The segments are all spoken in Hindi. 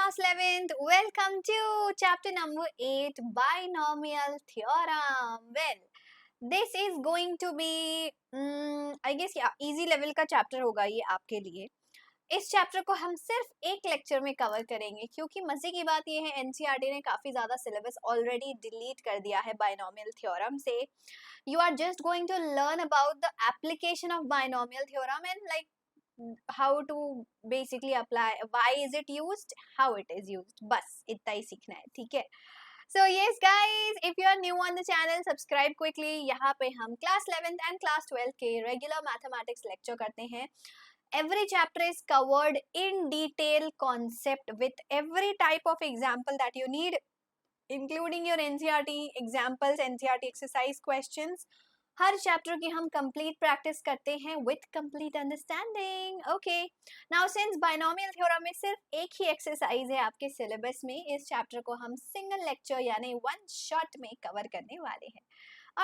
class 11th. Welcome to chapter number 8, binomial theorem. Well, this is going to be I guess easy level का chapter होगा ये आपके लिए. इस चैप्टर को हम सिर्फ एक लेक्चर में कवर करेंगे क्योंकि मजे की बात ये है एनसीईआरटी ने काफी ज्यादा सिलेबस ऑलरेडी डिलीट कर दिया है बायनोमियल थ्योरम से. You are just going to learn about the application of binomial theorem and like how to basically apply, why is it used, how it is used, बस इतना ही सीखना है. ठीक है. So yes guys, if you are new on the channel, subscribe quickly. यहाँ पे हम class 11th and class 12th के regular mathematics lecture करते हैं. Every chapter is covered in detail concept with every type of example that you need, including your NCERT examples, NCERT exercise questions. Her chapter की हम कंप्लीट प्रैक्टिस करते हैं with complete understanding. Okay, now since binomial theorem में सिर्फ एक ही एक्सरसाइज है आपके सिलेबस में, इस चैप्टर को हम सिंगल लेक्चर यानी वन शॉट में कवर करने वाले हैं.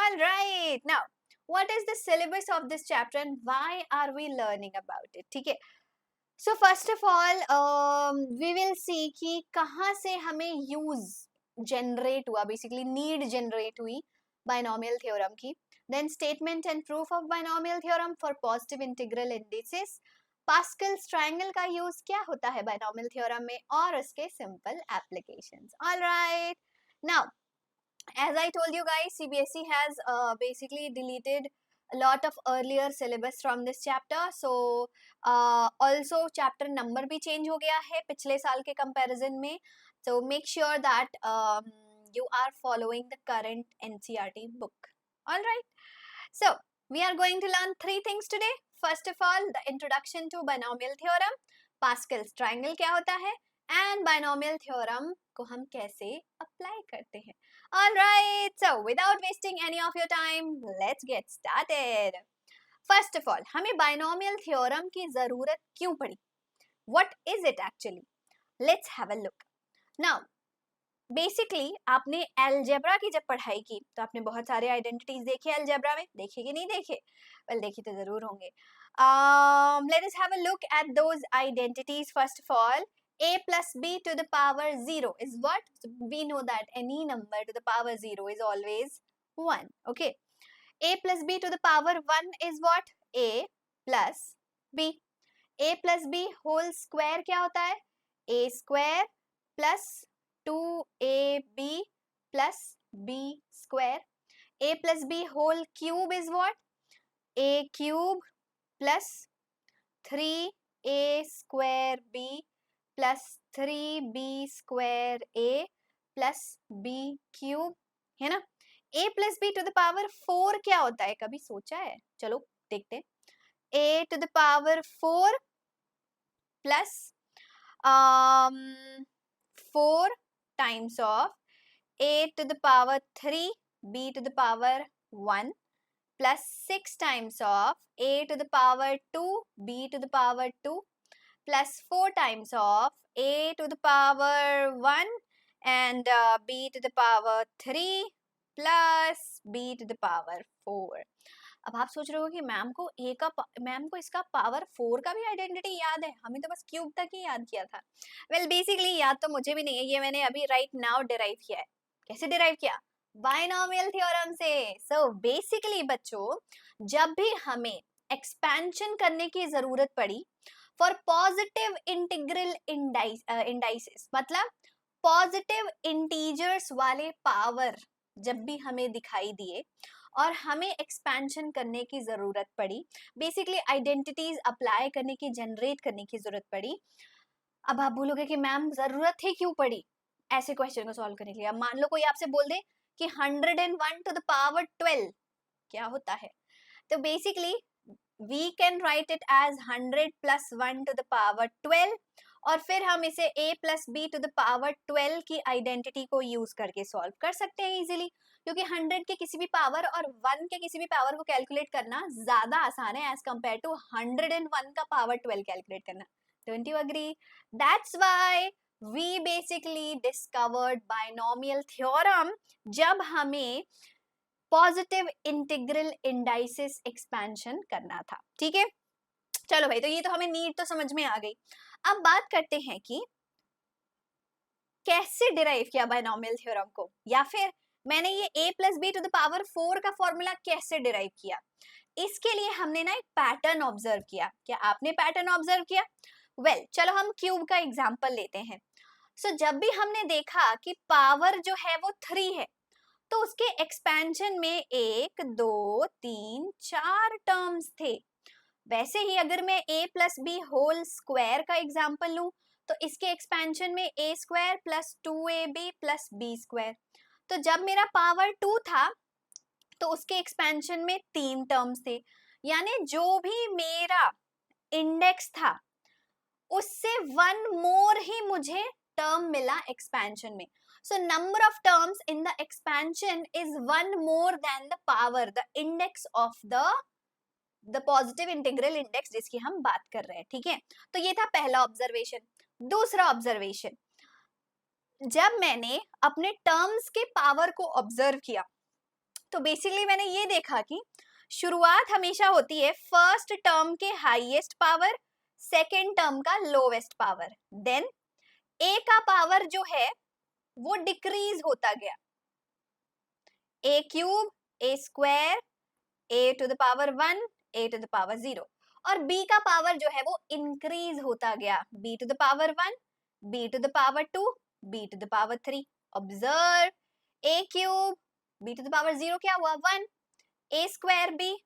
Alright, now what is the syllabus of this chapter and why are we learning about it. ठीक है. So first of all we will see कि कहाँ से हमें यूज जनरेट हुआ, बेसिकली नीड जनरेट हुई बायनोमियल थ्योरम की. Then statement and proof of binomial theorem for positive integral indices. Pascal's triangle का use क्या होता है binomial theorem में और उसके simple applications. All right. Now, as I told you guys, CBSE has basically deleted a lot of earlier syllabus from this chapter. So also chapter number भी change हो गया है पिछले साल के comparison में. So make sure that you are following the current NCERT book. All right. So we are going to learn three things today. First of all, the introduction to binomial theorem, Pascal's triangle क्या होता है, and binomial theorem को हम कैसे apply करते हैं. All right. So without wasting any of your time, let's get started. First of all, हमें binomial theorem की ज़रूरत क्यों पड़ी? What is it actually? Let's have a look. Now, basically आपने एलजेब्रा की जब पढ़ाई की तो आपने बहुत सारे आइडेंटिटीज देखे एलजेब्रा में, देखे कि नहीं देखे? वेल देखे तो जरूर होंगे. Let us have a look at those identities. First of all, a plus b to the power 0 is what? So we know that any number to the power 0 is always 1. Okay, a plus b to the power 1 is what? a plus b. a plus b whole square क्या होता है? a square plus 2ab plus b square. a plus b whole cube is what? a cube plus 3a square b plus 3b square a plus b cube, है ना? a plus b to the power 4 क्या होता है? कभी सोचा है? चलो देखते हैं. a to the power 4 plus 4 times of a to the power 3 b to the power 1 plus 6 times of a to the power 2 b to the power 2 plus 4 times of a to the power 1 and b to the power 3 plus b to the power 4. अब आप सोच रहे हो कि मैम को इसका पावर 4 का भी आइडेंटिटी याद है, हमें तो बस क्यूब तक ही याद किया था. वेल बेसिकली याद तो मुझे भी नहीं है, ये मैंने अभी राइट नाउ डिराइव किया है. कैसे डिराइव किया? बायनोमियल थ्योरम से. सो बेसिकली बच्चों, जब भी हमें एक्सपेंशन करने की जरूरत पड़ी फॉर पॉजिटिव इंटीग्रल इंडाइसेस, मतलब पॉजिटिव इंटीजर्स वाले पावर जब भी हमें दिखाई दिए और हमें एक्सपेंशन करने की जरूरत पड़ी, बेसिकली आइडेंटिटीज अप्लाई करने की, जनरेट करने की जरूरत पड़ी. अब आप बोलोगे कि मैम जरूरत ही क्यों पड़ी ऐसे क्वेश्चन को सॉल्व करने के लिए? अब मान लो कोई आपसे बोल दे कि 101 टू द पावर 12 क्या होता है, तो basically we can write it as 100 plus 1 to the power 12 और फिर हम इसे a plus b to the power 12 की आइडेंटिटी को यूज करके सॉल्व कर सकते हैं इजीली, क्योंकि 100 के किसी भी पावर और 1 के किसी भी पावर को कैलकुलेट करना ज्यादा आसान है एज कंपेयर टू 101 का पावर 12 कैलकुलेट करना. Don't you agree? That's why we basically discovered binomial theorem जब हमें पॉजिटिव इंटीग्रल इंडाइसेस एक्सपेंशन करना था. ठीक है, चलो भाई, तो ये तो हमें नीड तो समझ में आ गई. अब बात करते हैं कि कैसे डिराइव किया बायनॉमियल थ्योरम को, या फिर मैंने ये a plus B to the power 4 का फॉर्मूला कैसे डिराइव किया, इसके लिए हमने ना एक पैटर्न ऑब्जर्व किया। क्या आपने पैटर्न ऑब्जर्व किया? वेल, चलो हम क्यूब का एग्जांपल लेते हैं। सो जब भी हमने देखा कि पावर जो है वो 3 है, तो उसके एक्सपेंशन में 1 2 3 4 टर्म्स थे। वैसे ही अगर मैं a plus B whole square का एग्जांपल लूं, तो इसके एक्सपेंशन में a square plus 2ab plus b square. तो जब मेरा पावर 2 था, तो उसके एक्सपेंशन में 3 टर्म्स थे, यानी जो भी मेरा इंडेक्स था उससे 1 मोर ही मुझे टर्म मिला एक्सपेंशन में। सो number of terms in the expansion is 1 more than the power, the index of the positive integral index जिसकी हम बात कर रहे हैं, ठीक है। तो ये था पहला ऑब्जर्वेशन। दूसरा ऑब्जर्वेशन, जब मैंने अपने टर्म्स के पावर को ऑब्जर्व किया, तो बेसिकली मैंने ये देखा कि शुरुआत हमेशा होती है फर्स्ट टर्म के हाईएस्ट पावर, सेकेंड टर्म का लोवेस्ट पावर, देन a का पावर जो है वो डिक्रीज होता गया, a cube, a square, a to the power 1, a to the power 0, और b का पावर जो है वो इंक्रीज होता गया, b to the power 1, b to the power 2, b to the power 3। Observe, a cube, b to the power 0 क्या हुआ 1, a square b,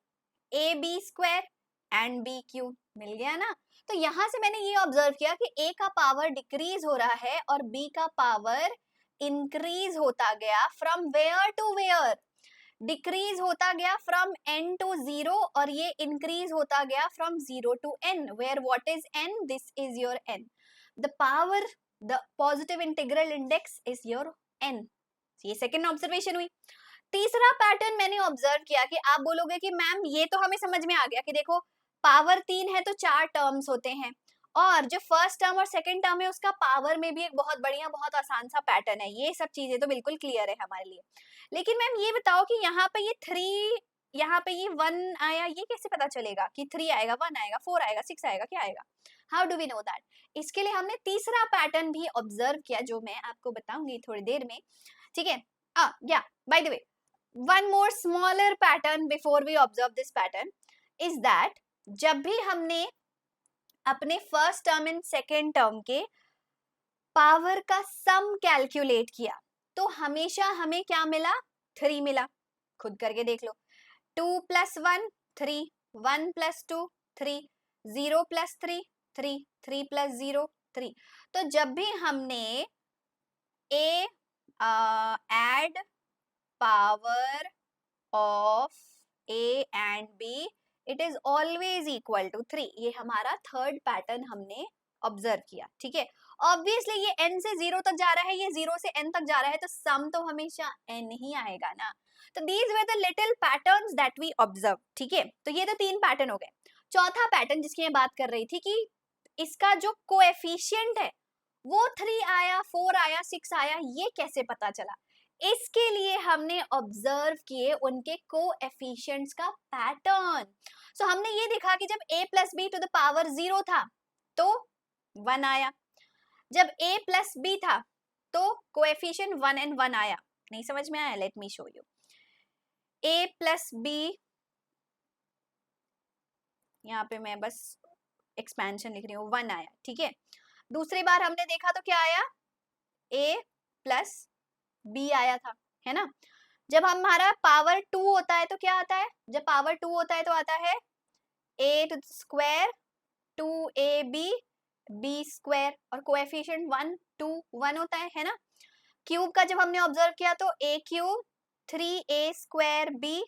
a b square and b cube, मिल गया ना। तो यहां से मैंने ये ऑब्जर्व किया कि a का पावर डिक्रीज हो रहा है और b का पावर इंक्रीज होता गया। From where to where? Decrease होता गया फ्रॉम n टू 0, और ये इंक्रीज होता गया from 0 to n, where what is n? This is your n, the power, the positive integral index is your n। ये सेकेंड ऑब्जर्वेशन हुई। तीसरा पैटर्न मैंने ऑब्जर्व किया कि आप बोलोगे कि मैम ये तो हमें समझ में आ गया कि देखो पावर 3 है तो 4 टर्म्स होते हैं, और जो फर्स्ट टर्म और सेकंड टर्म है उसका पावर में भी एक बहुत बढ़िया, बहुत आसान सा पैटर्न है। ये सब चीजें तो बिल्कुल क्लियर है हमारे लिए। लेकिन मैम ये बताओ कि यहाँ पे ये 3, यहाँ पे ये 1 आया, ये कैसे पता चलेगा कि 3 आएगा, 1 आएगा, 4 आएगा, 6 आएगा, क्या आएगा? How do we know that? इसके लिए हमने तीसरा पैटर्न भी ऑब्जर्व किया, जो मैं आपको बताऊंगी थोड़ी देर में, ठीक है। या by the way, one more smaller pattern before we observe this pattern is that जब भी हमने अपने first term and second term के पावर का सम कैलकुलेट किया, तो हमेशा हमें क्या मिला? 3 मिला। खुद करके देख लो, 2 प्लस 1 3, 1 प्लस 2 3, 0 प्लस 3 3, 3 प्लस 0 3। तो जब भी हमने add power of a and b, it is always equal to 3, ये हमारा थर्ड पैटर्न हमने ऑब्जर्व किया, ठीक है। ऑब्वियसली ये n से 0 तक जा रहा है, ये 0 से n तक जा रहा है, तो सम तो हमेशा n ही आएगा ना। तो these were the little patterns that we observe, ठीक है। तो ये तो 3 पैटर्न हो गए। चौथा पैटर्न जिसकी मैं बात कर रही थी कि इसका जो कोएफिशिएंट है वो 3 आया, 4 आया, 6 आया, ये कैसे पता चला? इसके लिए हमने ऑब्जर्व किए उनके कोएफिशिएंट्स का पैटर्न। सो हमने ये देखा कि जब a plus B to the power 0 था तो 1 आया, जब a प्लस बी था तो कोएफिशिएंट 1 एंड 1 आया। नहीं समझ में आया? Let me show you. a plus b, यहाँ पे मैं बस एक्सपेंशन लिख रही हूँ, 1 आया, ठीक है। दूसरी बार हमने देखा तो क्या आया? a प्लस b आया था, है ना। जब हमारा पावर 2 होता है तो क्या आता है? जब पावर 2 होता है तो आता है a to square 2ab b square, और कोएफिशिएंट 1 2 1 होता है ना। क्यूब का जब हमने ऑब्जर्व किया तो a cube 3a square b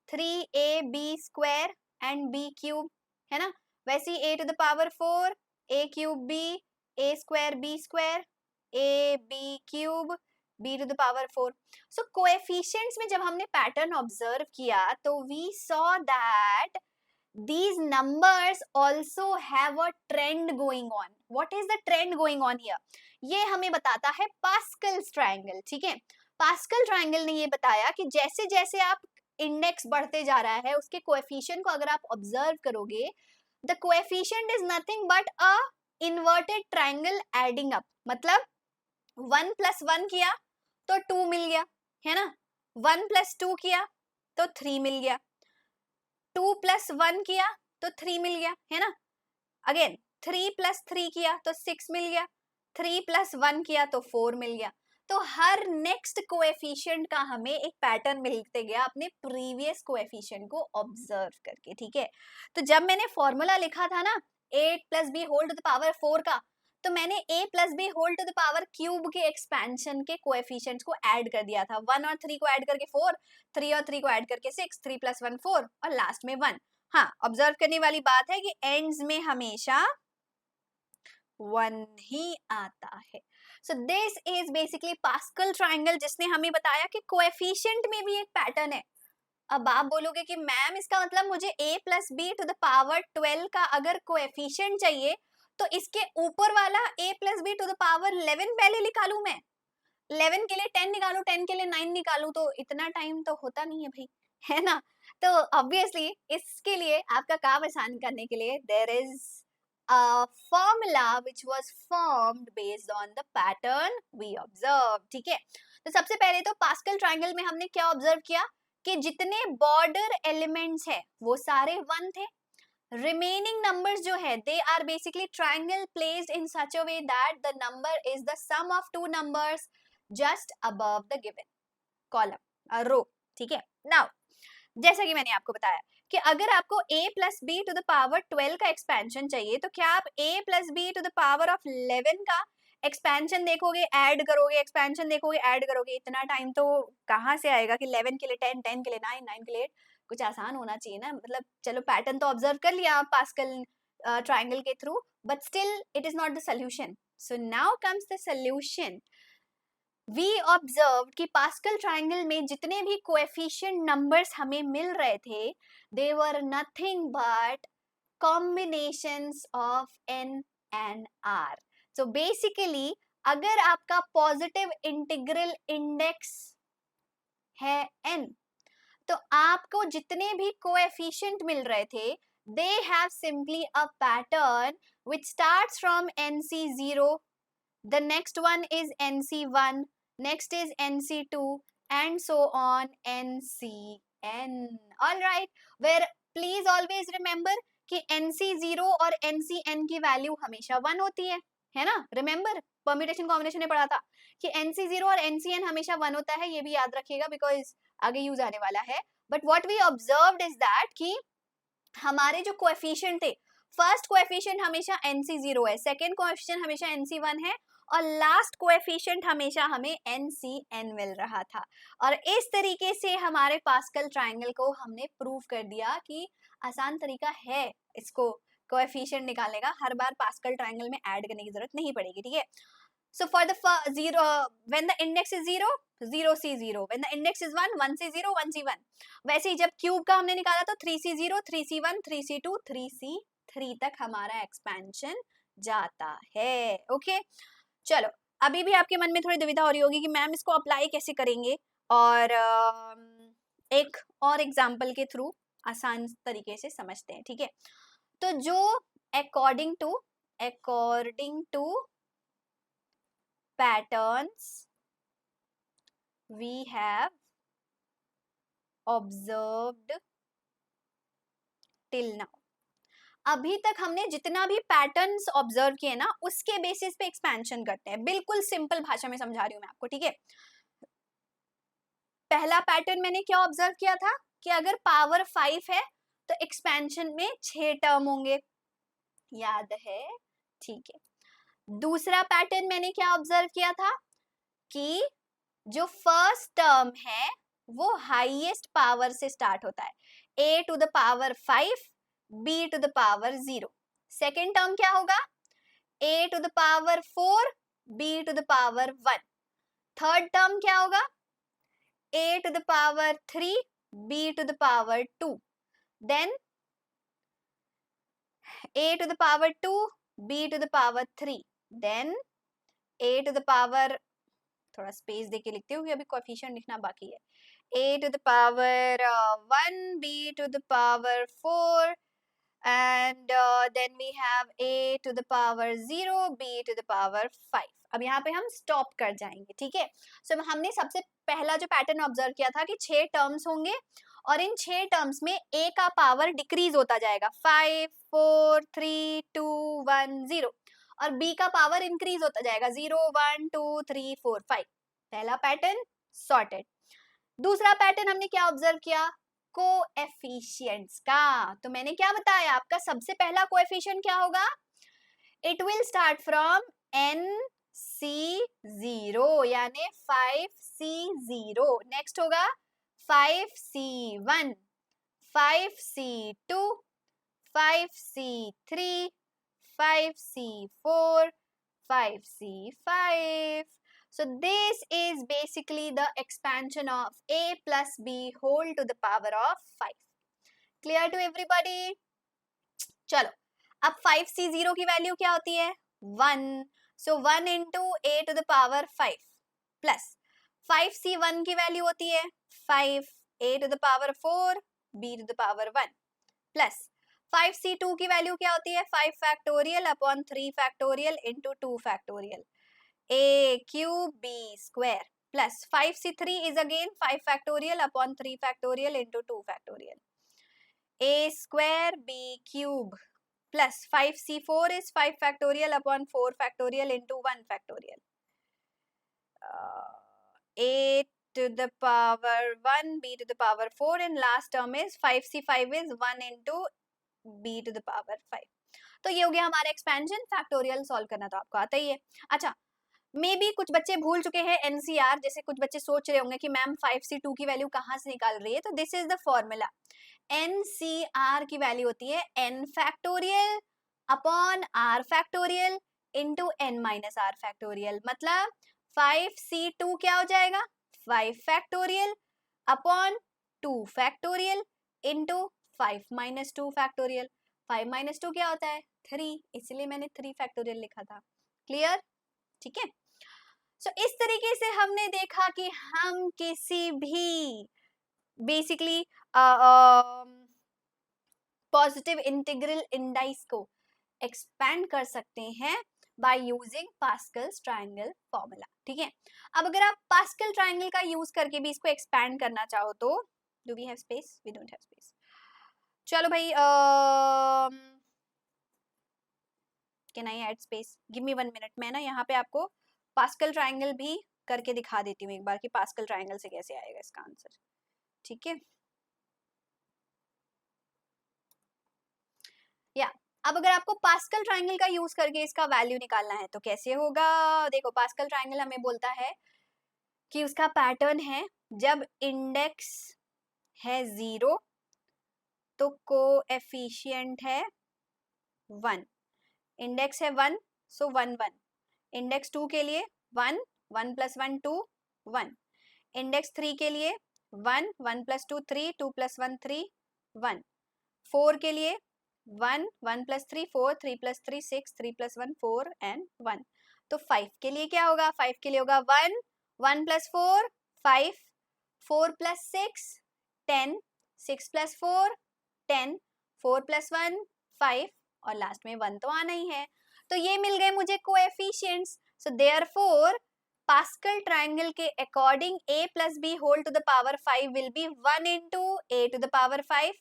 3ab square and b cube, है ना। वैसे ही a to the power 4 a cube b a square b square a b cube b to the power 4। So coefficients में जब हमने पैटर्न ऑब्जर्व किया तो we saw that these numbers also have a trend going on. What is the trend going on here? ये हमें बताता है पास्कल्स ट्रायंगल, ठीक है। पास्कल ट्रायंगल ने ये बताया कि जैसे जैसे आप इंडेक्स बढ़ते जा रहा है, उसके कोएफिशिएंट को अगर आप ऑब्जर्व करोगे, the coefficient is nothing but a inverted triangle adding up. मतलब 1 प्लस 1 किया तो 2 मिल गया, है ना। 1 प्लस 2 किया तो 3 मिल गया, 2 प्लस 1 किया तो 3 मिल गया, है ना। अगेन 3 प्लस 3 किया तो 6 मिल गया, 3 प्लस 1 किया तो 4 मिल गया। तो हर नेक्स्ट कोएफिशिएंट का हमें एक पैटर्न मिलते गया अपने प्रीवियस कोएफिशिएंट को ऑब्जर्व करके, ठीक है। तो जब मैंने फॉर्मूला लिखा था ना 8 plus B whole to the power 4 का, तो मैंने a plus B whole to the power cube के एक्सपेंशन के कोएफिशिएंट्स को ऐड कर दिया था। 1 और 3 को ऐड करके 4, 3 और 3 को ऐड करके 6, 3 प्लस 1 4 और लास्ट में 1। हाँ, ऑब्जर्व करने वाली बात है कि एंड्स में हमेशा 1 ही आता है। So this is basically pascal triangle, जिसने हमें बताया कि कोएफिशिएंट में भी एक पैटर्न है। अब आप बोलोगे कि मैम इसका मतलब मुझे a plus B to the power 12 का अगर कोएफिशिएंट चाहिए तो इसके ऊपर वाला a plus B to the power 11 पहले निकालू मैं, 11 के लिए 10 निकालू, 10 के लिए 9 निकालू, तो इतना टाइम तो होता नहीं है भाई, है ना। तो ऑब्वियसली इसके लिए आपका काम आसान करने के लिए there is a formula which was formed based on the pattern we observed, ठीक है। तो सबसे पहले तो पास्कल ट्रायंगल में हमने क्या ऑब्जर्व किया कि जितने बॉर्डर एलिमेंट्स है वो सारे 1 थे। रिमेनिंग नंबर्स जो है they are basically triangle placed in such a way that the number is the sum of two numbers just above the given column row, ठीक है। नाउ जैसा कि मैंने आपको बताया कि अगर आपको a plus B to the power 12 का एक्सपेंशन चाहिए तो क्या आप a plus B to the power of 11 का एक्सपेंशन देखोगे, ऐड करोगे, एक्सपेंशन देखोगे, ऐड करोगे, इतना टाइम तो कहाँ से आएगा कि 11 के लिए 10, 10 के लिए 9, 9 के लिए 8, कुछ आसान होना चाहिए ना। मतलब चलो पैटर्न तो ऑब्जर्व कर लिया आप पास्कल ट्रायंगल के through, but still it is not the solution. So now comes the solution. We observe कि पास्कल ट्रायंगल में जितने भी कोएफिशिएंट नंबर्स हमें मिल रहे थे they were nothing but combinations of n and r। So basically अगर आपका पॉजिटिव इंटीग्रल इंडेक्स है n, तो आपको जितने भी कोएफिशिएंट मिल रहे थे they have simply a pattern which starts from nc0, the next one is nc1, next is nc2 and so on ncn, all right, where please always remember कि nc0 और ncn की वैल्यू हमेशा 1 होती है ना। रिमेंबर परम्यूटेशन कॉम्बिनेशन में पढ़ा था कि nc0 और ncn हमेशा 1 होता है, ये भी याद रखिएगा बिकॉज आगे यूज आने वाला है। But what we observed is that कि हमारे जो कोएफिशिएंट थे, फर्स्ट कोएफिशिएंट हमेशा nc0 है, सेकंड कोएफिशिएंट हमेशा nc1 है और लास्ट कोएफिशिएंट हमेशा हमें ncn मिल रहा था। और इस तरीके से हमारे पास्कल ट्रायंगल को हमने प्रूव कर दिया कि आसान तरीका है इसको कोएफिशिएंट निकालने का, हर बार पास्कल ट्रायंगल में ऐड करने की जरूरत नहीं पड़ेगी, ठीक है। So for the zero, when the index is 0, 0 C 0. When the index is 1, 1 C 0, 1 C 1. वैसे ही जब क्यूब का हमने निकाला तो 3 C 0, 3 C 1, 3 C 2, 3 C 3 तक हमारा एक्सपेंशन जाता है। ओके, चलो अभी भी आपके मन में थोड़ी दुविधा हो रही होगी कि मैम इसको अप्लाई कैसे करेंगे, और एक और एग्जाम्पल के थ्रू आसान तरीके से समझते हैं, ठीक है। तो जो according to patterns we have observed till now, अभी तक हमने जितना भी पैटर्न्स ऑब्जर्व किए ना उसके बेसिस पे एक्सपेंशन करते हैं। बिल्कुल सिंपल भाषा में समझा रही हूं मैं आपको, ठीक है। पहला पैटर्न मैंने क्या ऑब्जर्व किया था कि अगर पावर 5 है तो एक्सपेंशन में 6 टर्म होंगे, याद है, ठीक है। दूसरा पैटर्न मैंने क्या ऑब्जर्व किया था कि जो फर्स्ट टर्म है वो हाईएस्ट पावर से स्टार्ट होता है, a to the power 5, b to the power 0। Second term क्या होगा, a to the power 4, b to the power 1। Third term क्या होगा, a to the power 3, b to the power 2, then a to the power 2, b to the power 3, then a to the power, थोड़ा स्पेस देके लिखते हुए अभी कोएफिशिएंट लिखना बाकी है, a to the power 1, b to the power 4, and then we have a to the power 0, b to the power 5. अब यहाँ पे हम स्टॉप कर जाएंगे, ठीक है. सो हमने सबसे पहला जो पैटर्न ऑब्जर्व किया था कि 6 टर्म्स होंगे और इन 6 टर्म्स में a का पावर डिक्रीज होता जाएगा, 5 4 3 2 1 0, और b का पावर इंक्रीज होता जाएगा, 0 1 2 3 4 5. पहला पैटर्न सॉर्टेड. दूसरा पैटर्न हमने क्या ऑब्जर्व किया, कोएफिशिएंट्स का. तो मैंने क्या बताया, आपका सबसे पहला कोएफिशिएंट क्या होगा, it will start from NC0 यानी 5C0. नेक्स्ट होगा 5C1, 5C2, 5C3, 5C4, 5C5. So this is basically the expansion of a plus b whole to the power of 5. Clear to everybody? चलो, अब 5C0 की वैल्यू क्या होती है, 1. So 1 into a to the power 5 plus 5C1 की वैल्यू होती है 5, a to the power 4, b to the power 1 plus 5C2 की वैल्यू क्या होती है, 5 factorial upon 3 factorial into 2 factorial, a cube b square plus 5C3 is again 5 factorial upon 3 factorial into 2 factorial, a square b cube plus 5C4 is 5 factorial upon 4 factorial into 1 factorial, a to the power 1 b to the power 4 and last term is 5C5 is 1 into b to the power 5. तो ये हो गया हमारा एक्सपेंशन. फैक्टोरियल सॉल्व करना तो आपको आता ही है. अच्छा, मे बी कुछ बच्चे भूल चुके हैं एनसीआर, जैसे कुछ बच्चे सोच रहे होंगे कि मैम 5C2 की वैल्यू कहाँ से निकाल रही है. तो this is the formula. NCR की वैल्यू होती है n factorial upon r factorial into n minus r factorial. मतलब 5C2 क्या हो जाएगा, 5 factorial upon 2 factorial into 5 minus 2 factorial. 5 minus 2 क्या होता है, 3, इसलिए मैंने 3 फैक्टोरियल लिखा था. क्लियर? ठीक है. सो इस तरीके से हमने देखा कि हम किसी भी बेसिकली पॉजिटिव इंटीग्रल इंडाइस को एक्सपैंड कर सकते हैं by using Pascal's triangle formula. ठीक है. अब अगर आप पास्कल ट्रायंगल का यूज करके भी इसको एक्सपैंड करना चाहो तो, do we have space, we don't have space. चलो भाई, can I add space, give me 1 minute. मैं ना यहाँ पे आपको पास्कल ट्रायंगल भी करके दिखा देती हूँ एक बार कि पास्कल ट्रायंगल से कैसे आएगा इसका आंसर. ठीक है. या अब अगर आपको पास्कल ट्रायंगल का यूज करके इसका वैल्यू निकालना है तो कैसे होगा. देखो, पास्कल ट्रायंगल हमें बोलता है कि उसका पैटर्न है, जब इंडेक्स है 0 तो कोएफिशिएंट है 1. इंडेक्स है 1, सो 1 1. इंडेक्स 2 के लिए 1, 1 + 1 2 1. इंडेक्स 3 के लिए 1, 1 + 2 3, 2 + 1 3 1. 4 के लिए 1, 1 + 3 4, 3 + 3 6, 3 + 1 4 and 1. तो 5 के लिए क्या होगा, 5 के लिए होगा 1, 1 + 4 5, 4 + 6 10, 6 + 4 10, 4 + 1 5 और लास्ट में 1 तो आना ही है. तो ये मिल गए मुझे coefficients. So therefore Pascal triangle के according a + b whole to the power 5 will be 1 into a to the power 5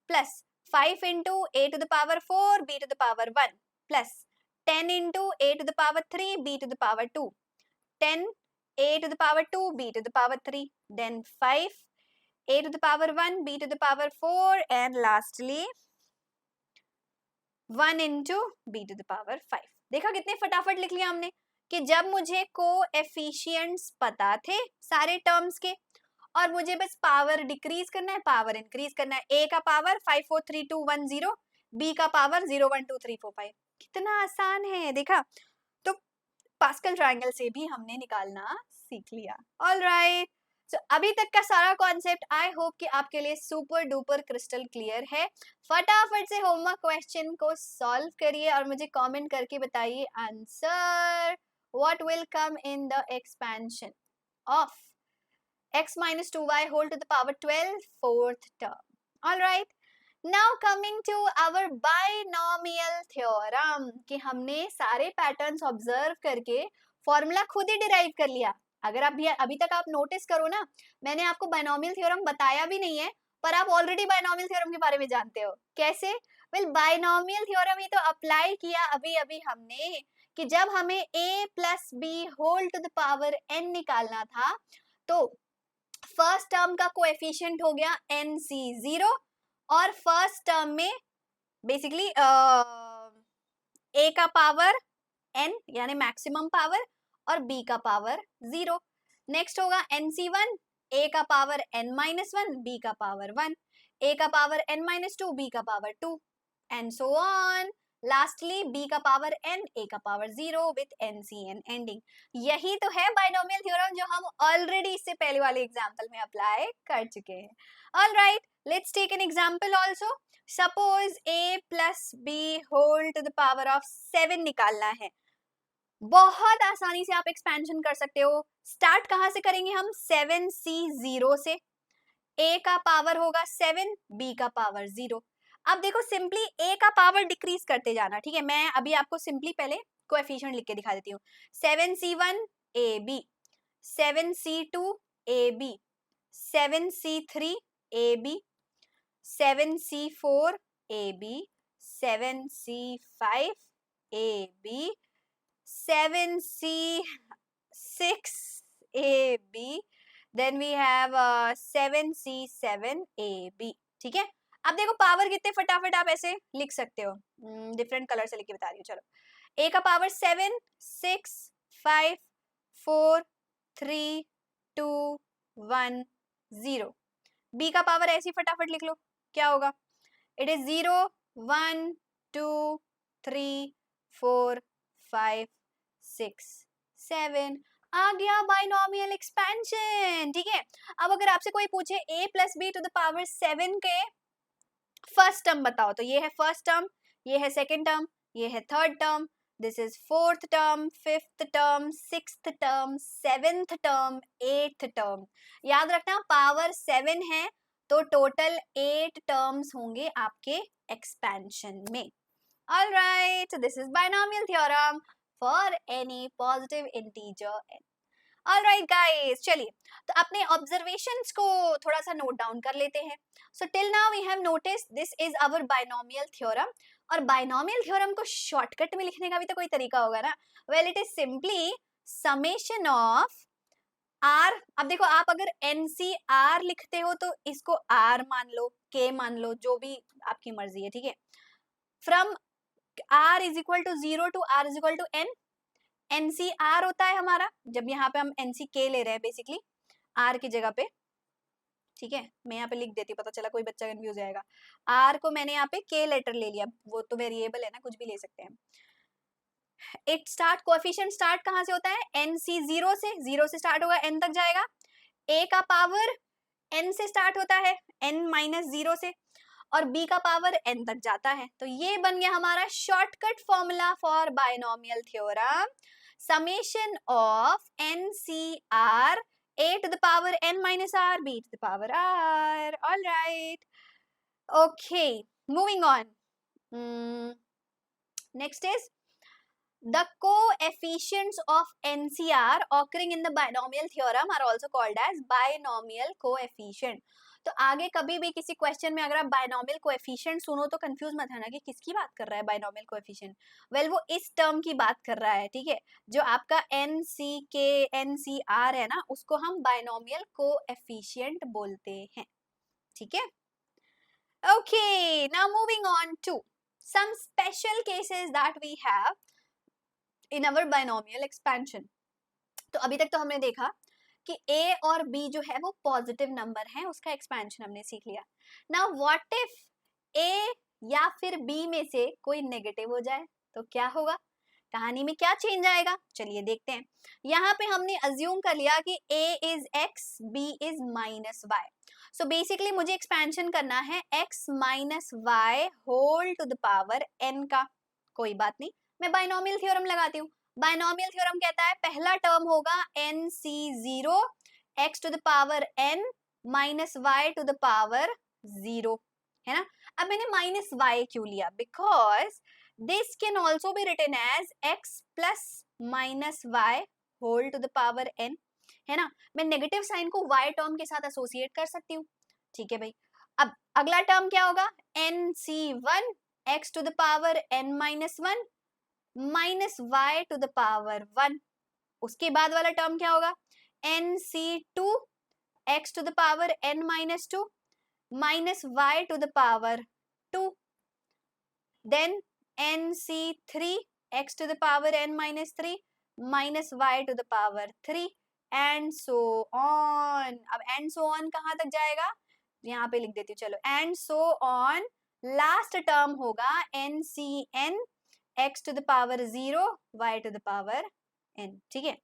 plus 5 into a to the power 4 b to the power 1 plus 10 into a to the power 3 b to the power 2, 10 a to the power 2 b to the power 3, then 5 a to the power 1 b to the power 4 and lastly 1 into b to the power 5. देखा कितने फटाफट लिख लिया हमने कि जब मुझे कोएफिशिएंट्स पता थे सारे टर्म्स के और मुझे बस पावर डिक्रीज करना है, पावर इंक्रीज करना है. a का पावर 5 4 3 2 1 0, b का पावर 0 1 2 3 4 5. कितना आसान है, देखा. तो पास्कल ट्रायंगल से भी हमने निकालना सीख लिया. ऑलराइट. सो अभी तक का सारा कॉन्सेप्ट आई होप कि आपके लिए सुपर डुपर क्रिस्टल क्लियर है. फटाफट से होमवर्क क्वेश्चन को सॉल्व करिए और मुझे कमेंट करके बताइए answer. What will come in the expansion of x - 2y whole to the power 12 fourth term. All right. Now coming to our binomial theorem, कि हमने सारे पैटर्न्स ऑब्जर्व करके फॉर्मूला खुद ही डिराइव कर लिया। अगर आप भी अभी तक आप नोटिस करो ना, मैंने आपको बायनॉमियल थ्योरम बताया भी नहीं है, पर आप ऑलरेडी बायनॉमियल थ्योरम के बारे में जानते हो। कैसे? वेल, बायनॉमियल थ्योरम ही तो अप्लाई किया अभी अभी हमने, कि जब हमें a plus B whole to the power n निकालना था, तो फर्स्ट टर्म का कोएफिशिएंट हो गया nc0, और फर्स्ट टर्म में बेसिकली a का पावर n यानी मैक्सिमम पावर, और b का पावर 0। नेक्स्ट होगा nc1, a का पावर n-1, b का पावर 1, a का पावर n-2, b का power 2, and so on. Lastly b का पावर n, a का पावर 0 विथ ncn एंडिंग। यही तो है बायनॉमियल थ्योरम जो हम ऑलरेडी इससे पहले वाले एग्जांपल में अप्लाई कर चुके हैं। Alright, let's take an example also. Suppose a plus B whole to the power of 7 निकालना है। बहुत आसानी से आप एक्सपेंशन कर सकते हो। स्टार्ट कहां से करेंगे हम? 7c0 से। a का पावर होगा 7, b का पावर 0। अब देखो, सिंपली a का पावर डिक्रीज करते जाना, ठीक है। मैं अभी आपको सिंपली पहले कोएफिशिएंट लिख के दिखा देती हूँ। 7c1 ab, 7c2 ab, 7c3 ab, 7c4 ab, 7c5 ab, 7c6 ab, then we have 7c7ab। ठीक है, अब देखो पावर कितने फटाफट आप ऐसे लिख सकते हो। डिफरेंट कलर से लिख के बता रही हूँ। चलो, a का पावर 7, 6, 5, 4, 3, 2, 1, 0। b का पावर ऐसे ही फटाफट लिख लो, क्या होगा? It is 0, 1, 2, 3, 4, 5, 6, 7। आ गया बाइनोमियल एक्सपेंशन। ठीक है, अब अगर आपसे कोई पूछे a plus B to the power 7 के फर्स्ट टर्म बताओ, तो ये है फर्स्ट टर्म, ये है सेकेंड टर्म, ये है third term, this is fourth term, fifth term, sixth term, seventh term, eighth term. याद रखना, पावर 7 है तो टोटल 8 टर्म्स होंगे आपके एक्सपेंशन में। Alright, this is binomial theorem for any positive integer n। Alright guys, चलिए तो अपने ऑब्जर्वेशंस को थोड़ा सा नोट डाउन कर लेते हैं। So till now we have noticed this is our binomial theorem. और बाइनोमियल थ्योरम को शॉर्टकट में लिखने का भी तो कोई तरीका होगा ना। Well, it is simply summation of R. अब देखो, आप अगर NCR लिखते हो तो इसको R मान लो, K मान लो, जो भी आपकी मर्जी है। ठीक है, from R is equal to 0 to R is equal to N। NCR होता है हमारा, जब यहाँ पे हम NCK ले रहे हैं बेसिकली R की जगह पे। ठीक है, मैं यहाँ पे लिख देती हूँ, पता चला कोई बच्चा कंफ्यूज जाएगा। R को मैंने यहाँ पे K लेटर ले लिया, वो तो वेरिएबल है ना, कुछ भी ले सकते हैं। इट स्टार्ट कोएफिशिएंट स्टार्ट कहाँ से होता है? NC0 से, 0 से स्टार्ट होगा, N तक जाएगा। A का पावर N से स्टार्ट होता है, N-0 से, और B का पावर N तक जाता है। तो ये बन गया हमारा shortcut formula for binomial theorem, summation of NCR, a to the power n minus r, b to the power r. All right. Okay, moving on. Next is the coefficients of NCR occurring in the binomial theorem are also called as binomial coefficient. तो आगे कभी भी किसी क्वेश्चन में अगर आप बाइनोमियल कोएफिशिएंट सुनो तो कंफ्यूज मत होना कि किसकी बात कर रहा है बाइनोमियल कोएफिशिएंट। वेल, वो इस टर्म की बात कर रहा है। ठीक है, जो आपका NCK NCR है ना, उसको हम बाइनोमियल कोएफिशिएंट बोलते हैं। ठीक है, okay, now moving on to some special cases that we have in our binomial expansion. तो अभी तक तो हमने देखा कि a और b जो है वो पॉजिटिव नंबर है, उसका एक्सपेंशन हमने सीख लिया। नाउ व्हाट इफ a या फिर b में से कोई नेगेटिव हो जाए, तो क्या होगा? कहानी में क्या चेंज आएगा? चलिए देखते हैं। यहाँ पे हमने अज्यूम कर लिया कि a is x, b is minus y। So basically मुझे एक्सपेंशन करना है x minus y whole to the power n का। कोई बात नहीं, मैं बाइनोमियल थ्योरम लगाती हूँ। बाइनोमियल थ्योरम कहता है पहला टर्म होगा NC0 x to the power n minus y to the power 0, है ना। अब मैंने माइनस वाई क्यों लिया? Because this can also be written as x plus minus y whole to the power n, है ना? मैं नेगेटिव साइन को y टर्म के साथ एसोसिएट कर सकती हूँ, ठीक है भाई। अब अगला टर्म क्या होगा? nc1 x to the power n minus 1 minus y to the power 1। उसके बाद वाला टर्म क्या होगा? nc2 x to the power n minus 2 minus y to the power 2, then nc3 x to the power n minus 3 minus y to the power 3 and so on। अब and so on कहाँ तक जाएगा? यहाँ पे लिख देती हूँ, चलो and so on। Last term होगा ncn x to the power 0 y to the power n, ठीक है।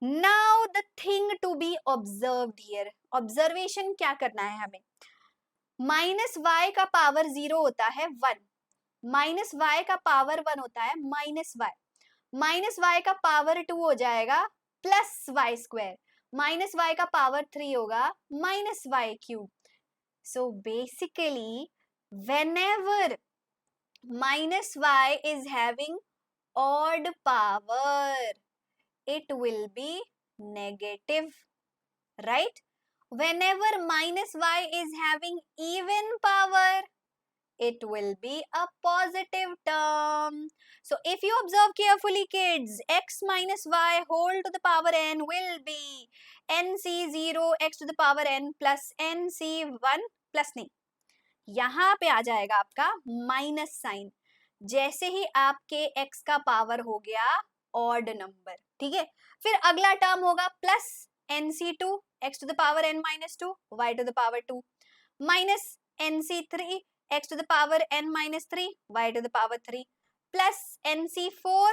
Now the thing to be observed here, observation क्या करना है हमें? माइनस वाई का पावर 0 होता है 1, माइनस वाई का पावर 1 होता है माइनस वाई का पावर 2 हो जाएगा plus y square, minus y का पावर 3 होगा minus y cube. So basically whenever minus y is having odd power, it will be negative, right? Whenever minus y is having even power, it will be a positive term. So if you observe carefully kids, x minus y whole to the power n will be nc0 x to the power n plus nc1 plus नहीं, यहाँ पे आ जाएगा आपका माइनस साइन जैसे ही आपके x का पावर हो गया ऑड नंबर, ठीक है। फिर अगला टर्म होगा plus nc2 x to the power n minus 2 y to the power 2 minus nc3 x to the power n minus 3 y to the power 3 plus nc4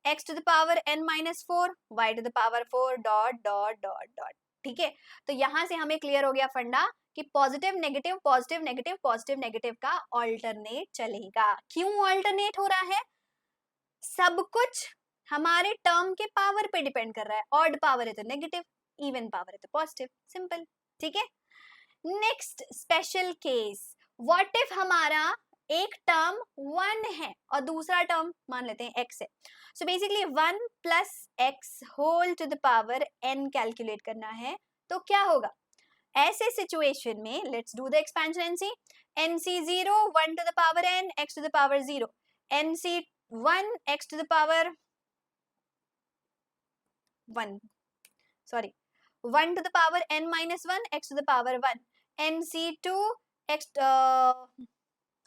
x to the power n minus 4 y to the power 4 dot dot dot dot, ठीक है। तो यहां से हमें क्लियर हो गया फंडा कि positive negative positive negative positive negative का ऑल्टरनेट चलेगा। क्यों ऑल्टरनेट हो रहा है? सब कुछ हमारे टर्म के पावर पे डिपेंड कर रहा है, ऑड पावर है तो नेगेटिव, इवन पावर है तो पॉजिटिव, सिंपल, ठीक है। Next special case, what if हमारा एक टर्म 1 है और दूसरा टर्म मान लेते हैं x है। So basically 1 plus x whole to the power n calculate करना है, तो क्या होगा ऐसे सिचुएशन में? Let's do the expansion nc0 1 to the power n x to the power 0 nc1 x to the power 1 sorry 1 to the power n minus 1 x to the power 1 nc2 x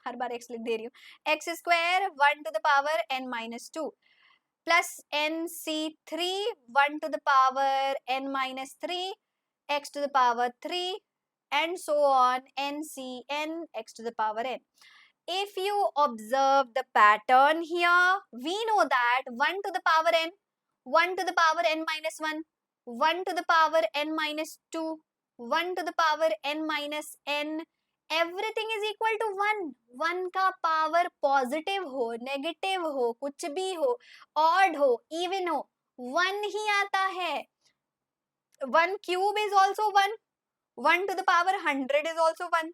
her bar x लिख दे रही हूँ, x square 1 to the power n minus 2 plus nc3 1 to the power n minus 3 x to the power 3 and so on ncn x to the power n. If you observe the pattern here, we know that 1 to the power n, 1 to the power n minus 1, 1 to the power n minus 2, 1 to the power n minus n, everything is equal to 1. 1 का पावर पॉजिटिव हो नेगेटिव हो कुछ भी हो, ऑड हो इवन हो, 1 ही आता है। 1 cube is also 1, 1 to the power 100 is also 1,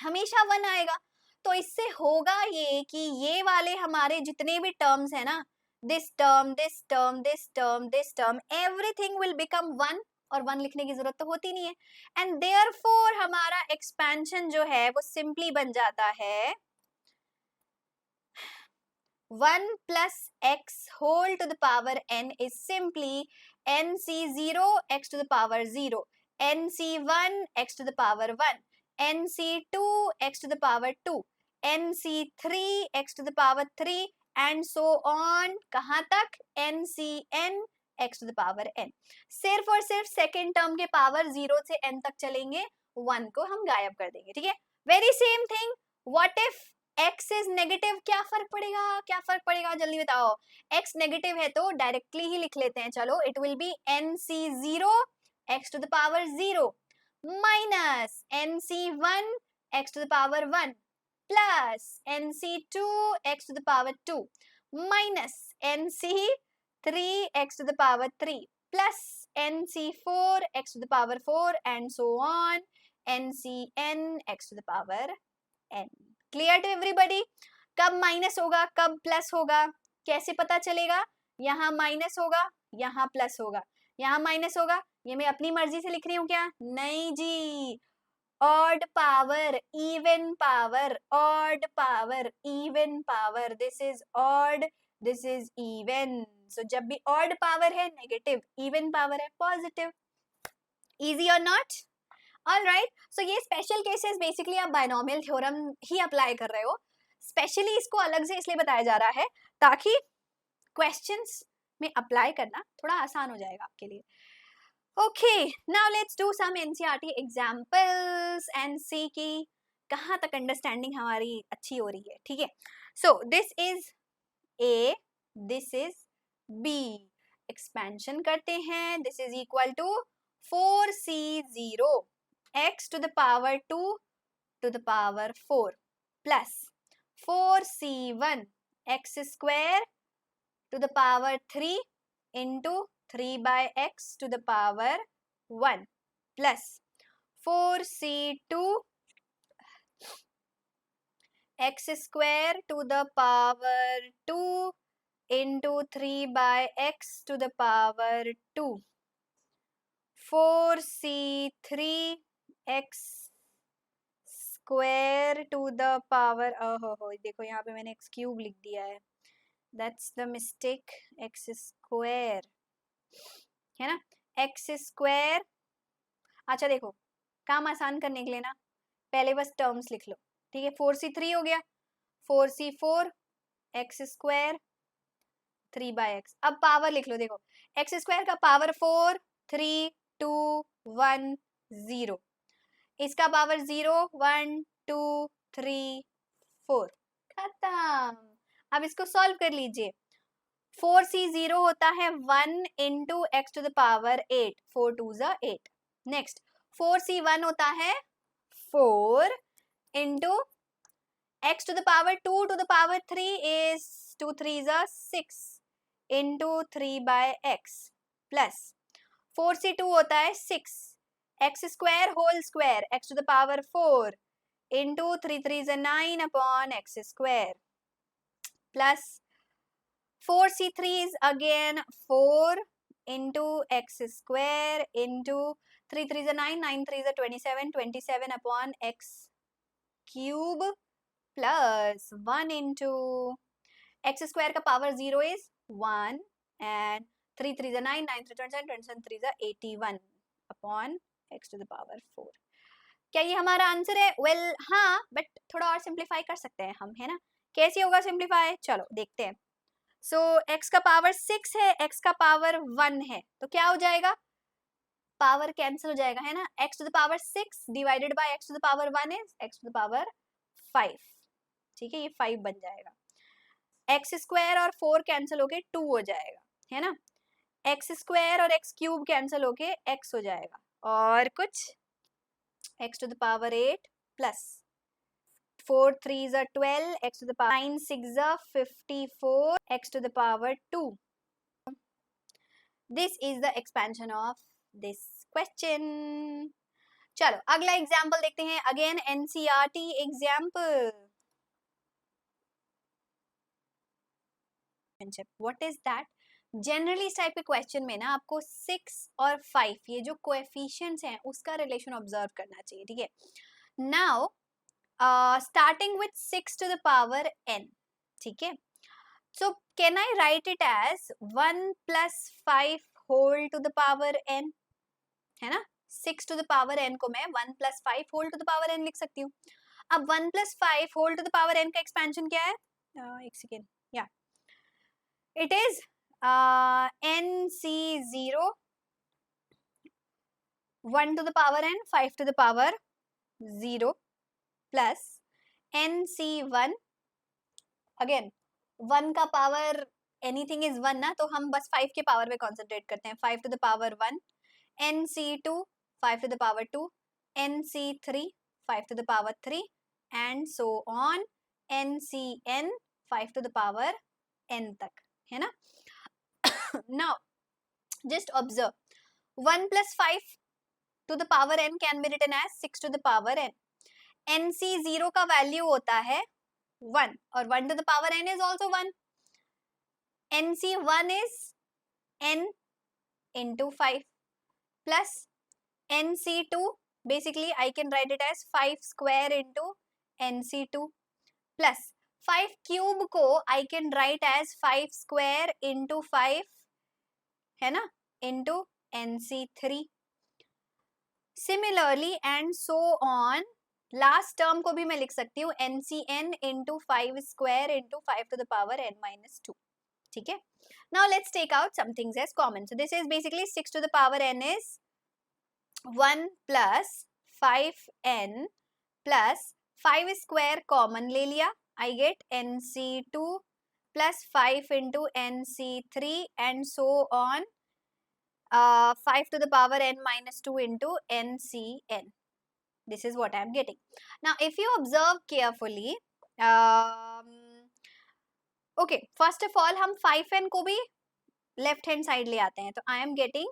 हमेशा 1 आएगा। तो इससे होगा ये कि ये वाले हमारे जितने भी टर्म्स है ना, this term this term this term this term, everything will become 1 और 1 लिखने की जरूरत तो होती नहीं है। एंड देयरफॉर हमारा एक्सपेंशन जो है वो सिंपली बन जाता है 1 plus x whole to the power n is simply nc0 x to the power 0, nc1 x to the power 1, nc2 x to the power 2, nc3 x to the power 3 and so on, कहाँ तक? ncn x to the power n। सिर्फ और सिर्फ सेकेंड टर्म के पावर 0 से n तक चलेंगे, 1 को हम गायब कर देंगे, ठीक है। Very same thing, what if x is negative, क्या फर्क पड़ेगा? क्या फर्क पड़ेगा जल्दी बताओ। x नेगेटिव है तो डायरेक्टली ही लिख लेते हैं, चलो it will B nc0 x to the power 0 minus nc1 x to the power 1 plus nc2 x to the power 2 minus nc3 x to the power 3 plus nc4 x to the power 4 and so on ncn x to the power n. Clear to everybody? कब माइनस होगा, कब प्लस होगा, कैसे पता चलेगा? यहाँ माइनस होगा, यहाँ प्लस होगा, यहाँ माइनस होगा, ये मैं अपनी मर्जी से लिख रही हूँ क्या? नहीं जी, odd power, even power, odd power, even power, this is odd, this is even. So जब भी ऑड पावर है नेगेटिव, इवन पावर है positive. Easy or not? Alright, so ये स्पेशल केसेस बेसिकली आप बायनोमियल थ्योरम ही अप्लाई कर रहे हो. स्पेशली इसको अलग से इसलिए बताया जा रहा है ताकि क्वेश्चंस में अप्लाई करना थोड़ा आसान हो जाएगा आपके लिए. Okay, now let's do some NCERT examples and see कि कहाँ तक अंडरस्टैंडिंग हमारी अच्छी हो रही है. ठीक है, so this is A, this is B. Expansion करते हैं. This is equal to 4C0 x to the power 2 to the power 4 plus 4C1 x square to the power 3 into 3 by x to the power 1 plus 4C2 x square to the power 2 into 3 by x to the power 2 4C3 x square to the power, ओहो देखो यहाँ पे मैंने x क्यूब लिख दिया है. That's the mistake. x square है ना, x square. अच्छा देखो, काम आसान करने के लिए ना पहले बस टर्म्स लिख लो. ठीक है, 4C3 हो गया, 4C4 x square 3 by x. अब पावर लिख लो. देखो x स्क्वायर का पावर 4, 3, 2, 1, 0. इसका पावर 0, 1, 2, 3, 4. खत्म. अब इसको सॉल्व कर लीजिए. 4C0 होता है 1 into x to the power 8, 4 2 ज़ा 8. नेक्स्ट 4C1 होता है 4 into x to the power 2 to the power 3 is 2 3 ज़ा 6 into 3 bye x plus 4C2 होता है 6 x square whole square x to the power 4 into 3 3 ज़ा 9 upon x square plus 4C3 is again 4 into x square into 3 3 is 9, 9 3 is 27, 27 upon x cube plus 1 into x square का power 0 is 1 and 3 3 is 9, 9 3 27, 27 3 is 81 upon x to the power 4. क्या ये हमारा आंसर है? वेल हाँ, बट थोड़ा और सिंप्लीफाई कर सकते हैं हम, है ना. कैसे होगा सिंप्लीफाई? चलो देखते हैं. सो x का पावर 6 है, x का पावर 1 है, तो क्या हो जाएगा? पावर कैंसिल हो जाएगा, है ना. x to the power 6 divided by x to the power 1 is x to the power 5. ठीक है, ये 5 बन जाएगा. x स्क्वायर और 4 कैंसिल होके 2 हो जाएगा, है ना. x स्क्वायर और x क्यूब कैंसिल होके x हो जाएगा और कुछ x to the power 8 plus 4 3 is 12, x to the power 9 6 is 54, x to the power 2. This is the expansion of this question. चलो अगला एग्जाम्पल देखते हैं. Again NCERT example. What is that? Generally इस टाइप के क्वेश्चन में ना आपको 6 और 5 ये जो कोएफिशिएंट्स हैं उसका रिलेशन ऑब्जर्व करना चाहिए. ठीक है, now starting with 6 to the power n. ठीक है, so can I write it as 1 plus 5 whole to the power n, है ना. 6 to the power n को मैं 1 plus 5 whole to the power n लिख सकती हूँ. अब 1 plus 5 whole to the power n का एक्सपेंशन क्या है? एक सेकेंड, या it is NC0 1 to the power n 5 to the power 0 plus NC1 again 1 का पावर एनीथिंग इज 1 ना, तो हम बस 5 के पावर पे कॉन्सेंट्रेट करते हैं. 5 to the power 1, NC2 5 to the power 2, NC3 5 to the power 3 and so on NCN 5 to the power n तक, है ना. Now just observe 1 plus 5 to the power n can be written as 6 to the power n. NC0 का वैल्यू होता है 1 और 1 to the power n is also 1. NC1 is n into 5 plus NC2, basically I can write it as 5 square into NC2 plus 5 cube को I can write as 5 square into 5 है ना into NC3. Similarly and so on, last term को भी मैं लिख सकती हूँ NCn into 5 square into 5 to the power n minus 2. ठीक है. Now let's take out some things as common. So this is basically 6 to the power n is 1 plus 5n plus 5 square common ले लिया, I get NC2 plus 5 into NC3 and so on, 5 to the power n minus 2 into NCn. This is what I am getting. Now if you observe carefully, okay, first of all हम 5n को भी left hand side ले आते हैं, तो I am getting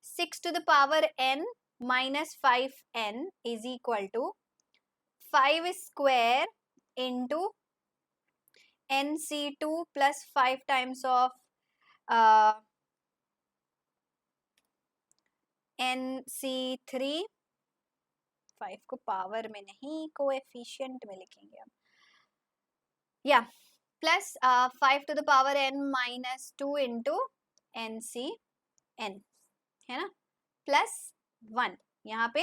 6 to the power n minus 5n is equal to 5 square into NC2 plus 5 times of NC3, 5 को पावर में नहीं कोएफिशिएंट में लिखेंगे हम, या plus 5 to the power n minus 2 into NCn है ना, प्लस 1. यहाँ पे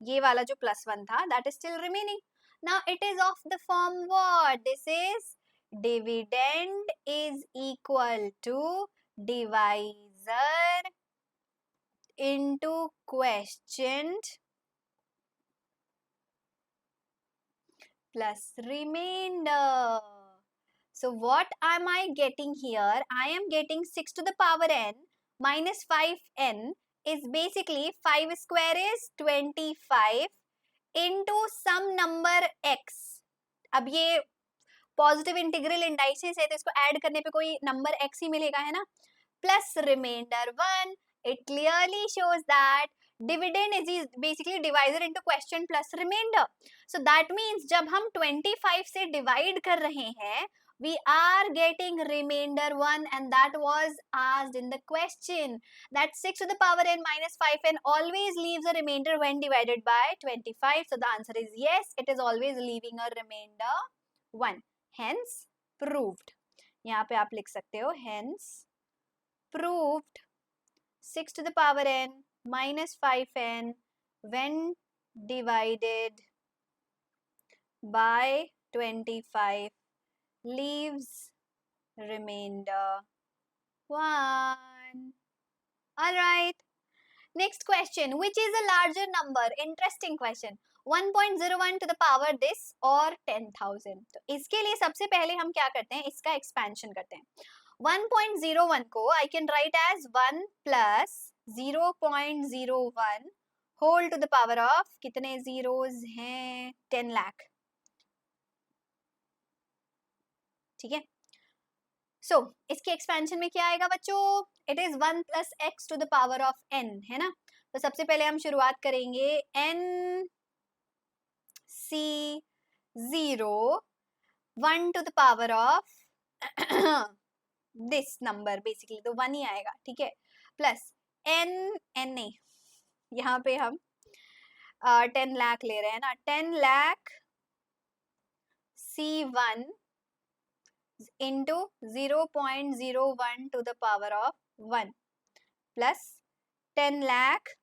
ये वाला जो प्लस 1 था that is still remaining. Now it is of the form what? This is dividend is equal to divisor into quotient plus remainder. So what am I getting here? I am getting 6 to the power n minus 5n is basically 5 square is 25 into some number x. अब ये पॉजिटिव इंटीग्रल इंडाइसेस है तो इसको ऐड करने पे कोई नंबर x ही मिलेगा है ना, plus remainder 1. It clearly shows that dividend is basically divisor into quotient plus remainder. So that means जब हम 25 से divide कर रहे हैं, we are getting remainder 1 and that was asked in the question. That 6 to the power n minus 5n always leaves a remainder when divided by 25. So the answer is yes, it is always leaving a remainder 1. Hence proved. यहाँ पे आप लिख सकते हो hence proved 6 to the power n minus 5n when divided by 25 leaves remainder 1. Alright. Next question. Which is a larger number? Interesting question. 1.01 to the power this or 10,000. तो इसके लिए सबसे पहले हम क्या करते हैं, इसका एक्सपेंशन करते हैं. 1.01 को I can write as 1 plus 0.01 whole to the power of, कितने zeros हैं, 10 lakh. ठीक है. So इसके एक्सपेंशन में क्या आएगा बच्चों, it is 1 plus x to the power of n है ना. तो सबसे पहले हम शुरुआत करेंगे NC0 1 to the power of this number basically, तो 1 ही आएगा. ठीक है, प्लस NNA, यहाँ पे हम 10 लाख ले रहे हैं ना, 10 lakh C1 into 0.01 to the power of 1 plus 10 lakh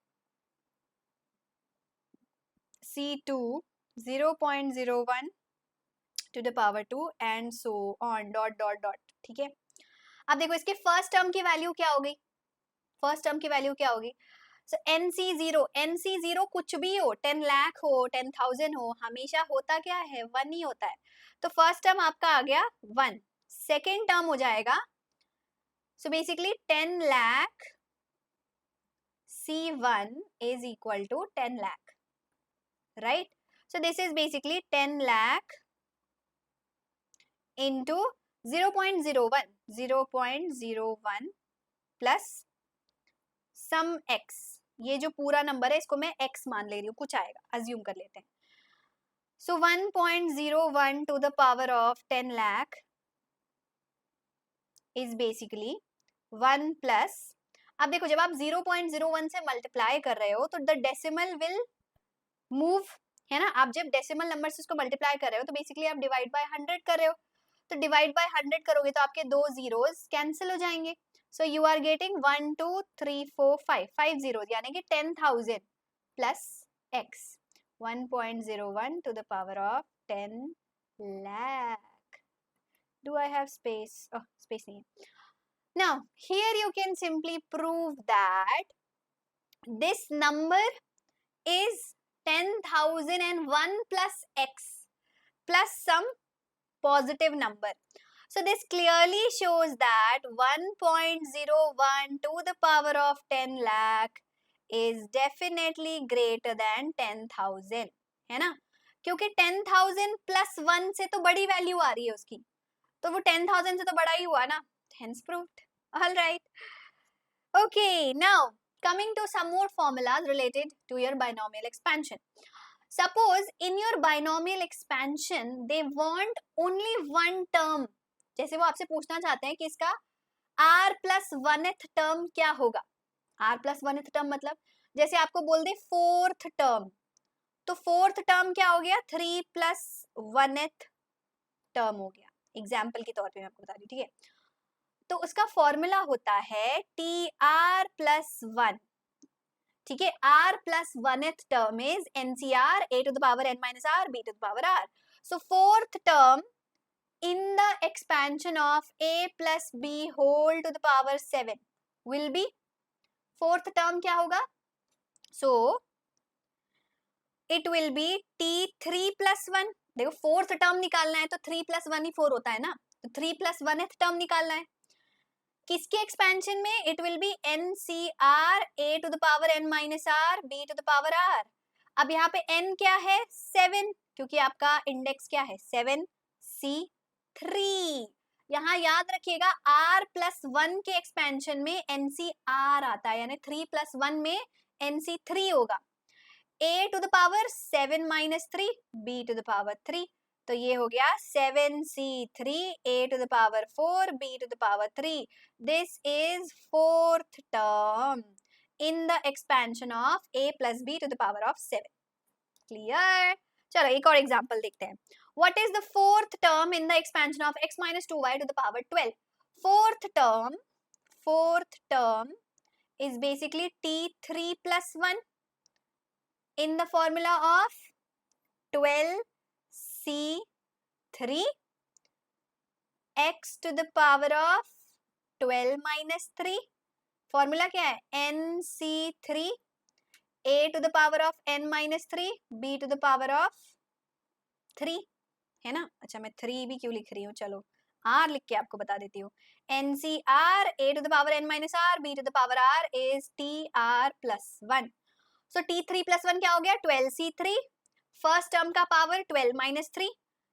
C2 0.01 to the power 2 and so on dot dot dot. ठीक है. अब देखो इसके फर्स्ट टर्म की वैल्यू क्या होगी, फर्स्ट टर्म की वैल्यू क्या होगी. सो NC0 कुछ भी हो, 10 लाख हो, 10,000 हो, हमेशा होता क्या है, 1 ही होता है. तो फर्स्ट टर्म आपका आ गया 1, सेकेंड टर्म हो जाएगा, so basically 10 lakh C1 is equal to 10 lakh, right? So this is basically 10 lakh into 0.01 plus some x. ये जो पूरा नंबर है इसको मैं x मान ले रही हूँ, कुछ आएगा, अज्यूम कर लेते हैं. So 1.01 to the power of 10 lakh is basically 1 plus, अब देखो जब आप 0.01 से मल्टीप्लाई कर रहे हो तो द डेसिमल विल मूव, है ना, आप जब डेसिमल नंबर से उसको मल्टीप्लाई कर रहे हो तो बेसिकली आप डिवाइड बाय 100 कर रहे हो, तो डिवाइड बाय 100 करोगे तो आपके दो जीरोस कैंसिल हो जाएंगे, so you are getting 1 2 3 4 5 5 zeros, यानी कि 10,000 plus x 1.01 to the power of 10 lakh. Do I have space? Oh, space nahi hai. Now, here you can simply prove that this number is 10,001 plus x plus some positive number. So, this clearly shows that 1.01 to the power of 10 lakh is definitely greater than 10,000, है ना, क्योंकि 10,000 plus 1 से तो बड़ी वैल्यू आ रही है उसकी, तो वो 10,000 से तो बड़ा ही हुआ ना, hence proved. All right. Okay, now coming to some more formulas related to your binomial expansion. Suppose in your binomial expansion they want only one term, जैसे वो आपसे पूछना चाहते हैं कि इसका r plus 1th term क्या होगा, r plus 1th term मतलब जैसे आपको बोल दे 4th term, तो 4th term क्या हो गया, 3 plus 1th term हो गया, एग्जाम्पल के तौर पे मैं आपको बता रही हूँ, ठीक है, तो उसका फॉर्मूला होता है tr plus 1, ठीक है, r plus 1th term is ncr a to the power n minus r b to the power r. So 4th term in the expansion of a plus b whole to the power 7 will be, 4th term क्या होगा, so it will be t3 plus 1, देखो 4th term निकालना है तो 3 plus 1 ही 4 होता है ना, तो 3 plus 1th term निकालना है, किसके एक्सपेंशन में, it will be N C R A to the power N minus R B to the power R. अब यहाँ पे n क्या है, 7, क्योंकि आपका इंडेक्स क्या है 7c3. यहाँ याद रखिएगा r प्लस 1 के एक्सपेंशन में ncr आता है, यानी 3 प्लस 1 में nc3 होगा, a to the power 7 minus 3 b to the power 3, तो ये हो गया 7c3 a to the power 4 b to the power 3. This is 4th term in the expansion of a plus b to the power of 7. Clear? चलो एक और एग्जांपल देखते हैं. What is the 4th term in the expansion of x minus 2y to the power 12? Fourth term is basically t3 plus 1 in the formula of 12c3 x to the power of 12 minus 3. Formula क्या है, nc3 a to the power of n minus 3 b to the power of 3, है ना. अच्छा मैं 3 भी क्यों लिख रही हूँ, चलो r लिख के आपको बता देती हूँ. ncr a to the power n minus r b to the power r is tr plus 1. So t3 plus 1 क्या हो गया, 12c3, फर्स्ट टर्म का पावर 12 माइनस 3,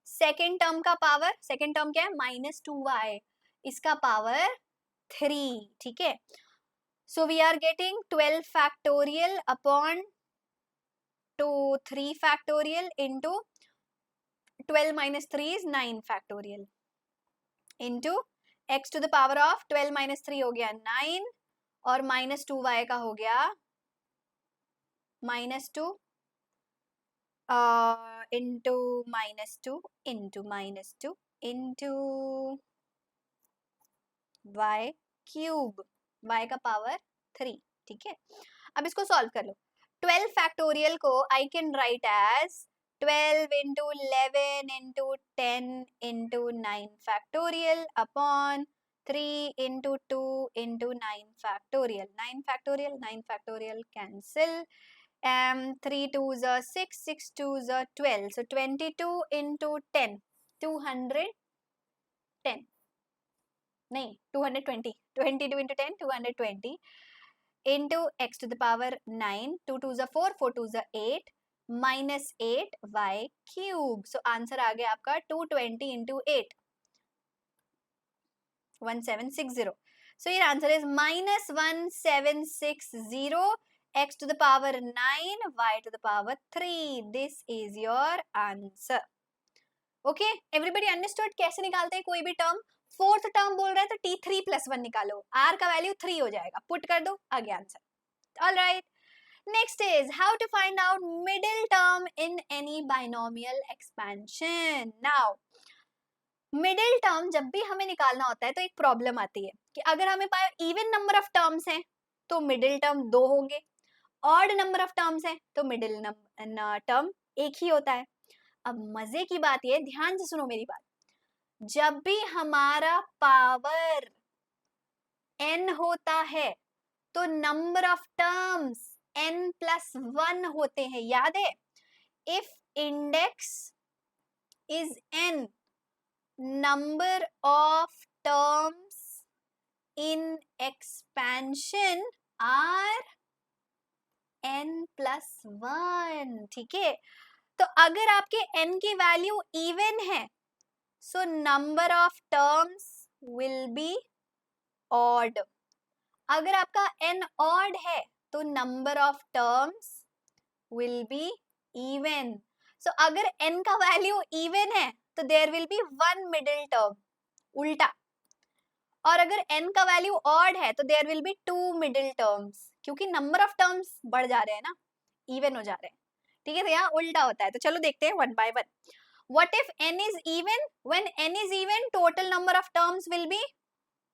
सेकेंड टर्म का पावर, सेकेंड टर्म क्या है माइनस 2y, इसका पावर 3, ठीक है. So we are getting 12 factorial upon 3 factorial into 12 minus 3 is 9 factorial into x to the power of 12 minus 3 हो गया 9 और माइनस 2y का हो गया minus 2 into minus 2 into minus 2 into y cube, y का पावर 3, ठीक है. अब इसको सॉल्व कर लो. 12 फैक्टोरियल को I can write as 12 into 11 into 10 into 9 factorial upon 3 into 2 into 9 factorial. 9 factorial cancel. 3 2s are 6, 6 2s are 12. So 22 into 10, 210. नहीं 220. 22 into 10, 220 into x to the power 9. 2 2s are 4, 4 2s are 8 minus 8 y cube. So answer आ गया आपका 220 into 8, 1760. So your answer is minus 1760 x to the power 9, y to the power 3. This is your answer. Okay, everybody understood कैसे निकालते हैं कोई भी टर्म? फोर्थ टर्म बोल रहा है तो t3 + 1 निकालो, r का वैल्यू 3 हो जाएगा, पुट कर दो, आ गया answer. Alright, next is how to find out middle term in any binomial expansion. Now middle term जब भी हमें निकालना होता है तो एक प्रॉब्लम आती है कि अगर हमें पास इवन नंबर ऑफ टर्म्स हैं तो मिडिल टर्म 2 होंगे, ऑड नंबर ऑफ टर्म्स हैं तो मिडिल टर्म एक ही होता है। अब मजे की बात ये, ध्यान से सुनो मेरी बात, जब भी हमारा पावर n होता है तो नंबर ऑफ टर्म्स n+1 होते हैं, याद है? If index is n, number of terms in expansion are n+1, ठीक है? तो अगर आपके n की वैल्यू इवन है so number of terms will be odd. अगर आपका n ऑड है तो number of terms will be even. So अगर n का वैल्यू इवन है तो there will be one middle term, उल्टा। और अगर n का वैल्यू ऑड है तो there will be two middle terms, क्योंकि नंबर ऑफ टर्म्स बढ़ जा रहे हैं ना, इवन हो जा रहे हैं, ठीक है? तो यहाँ उल्टा होता है। तो चलो देखते हैं one by one. What if n is even? When n is even, total number of terms will be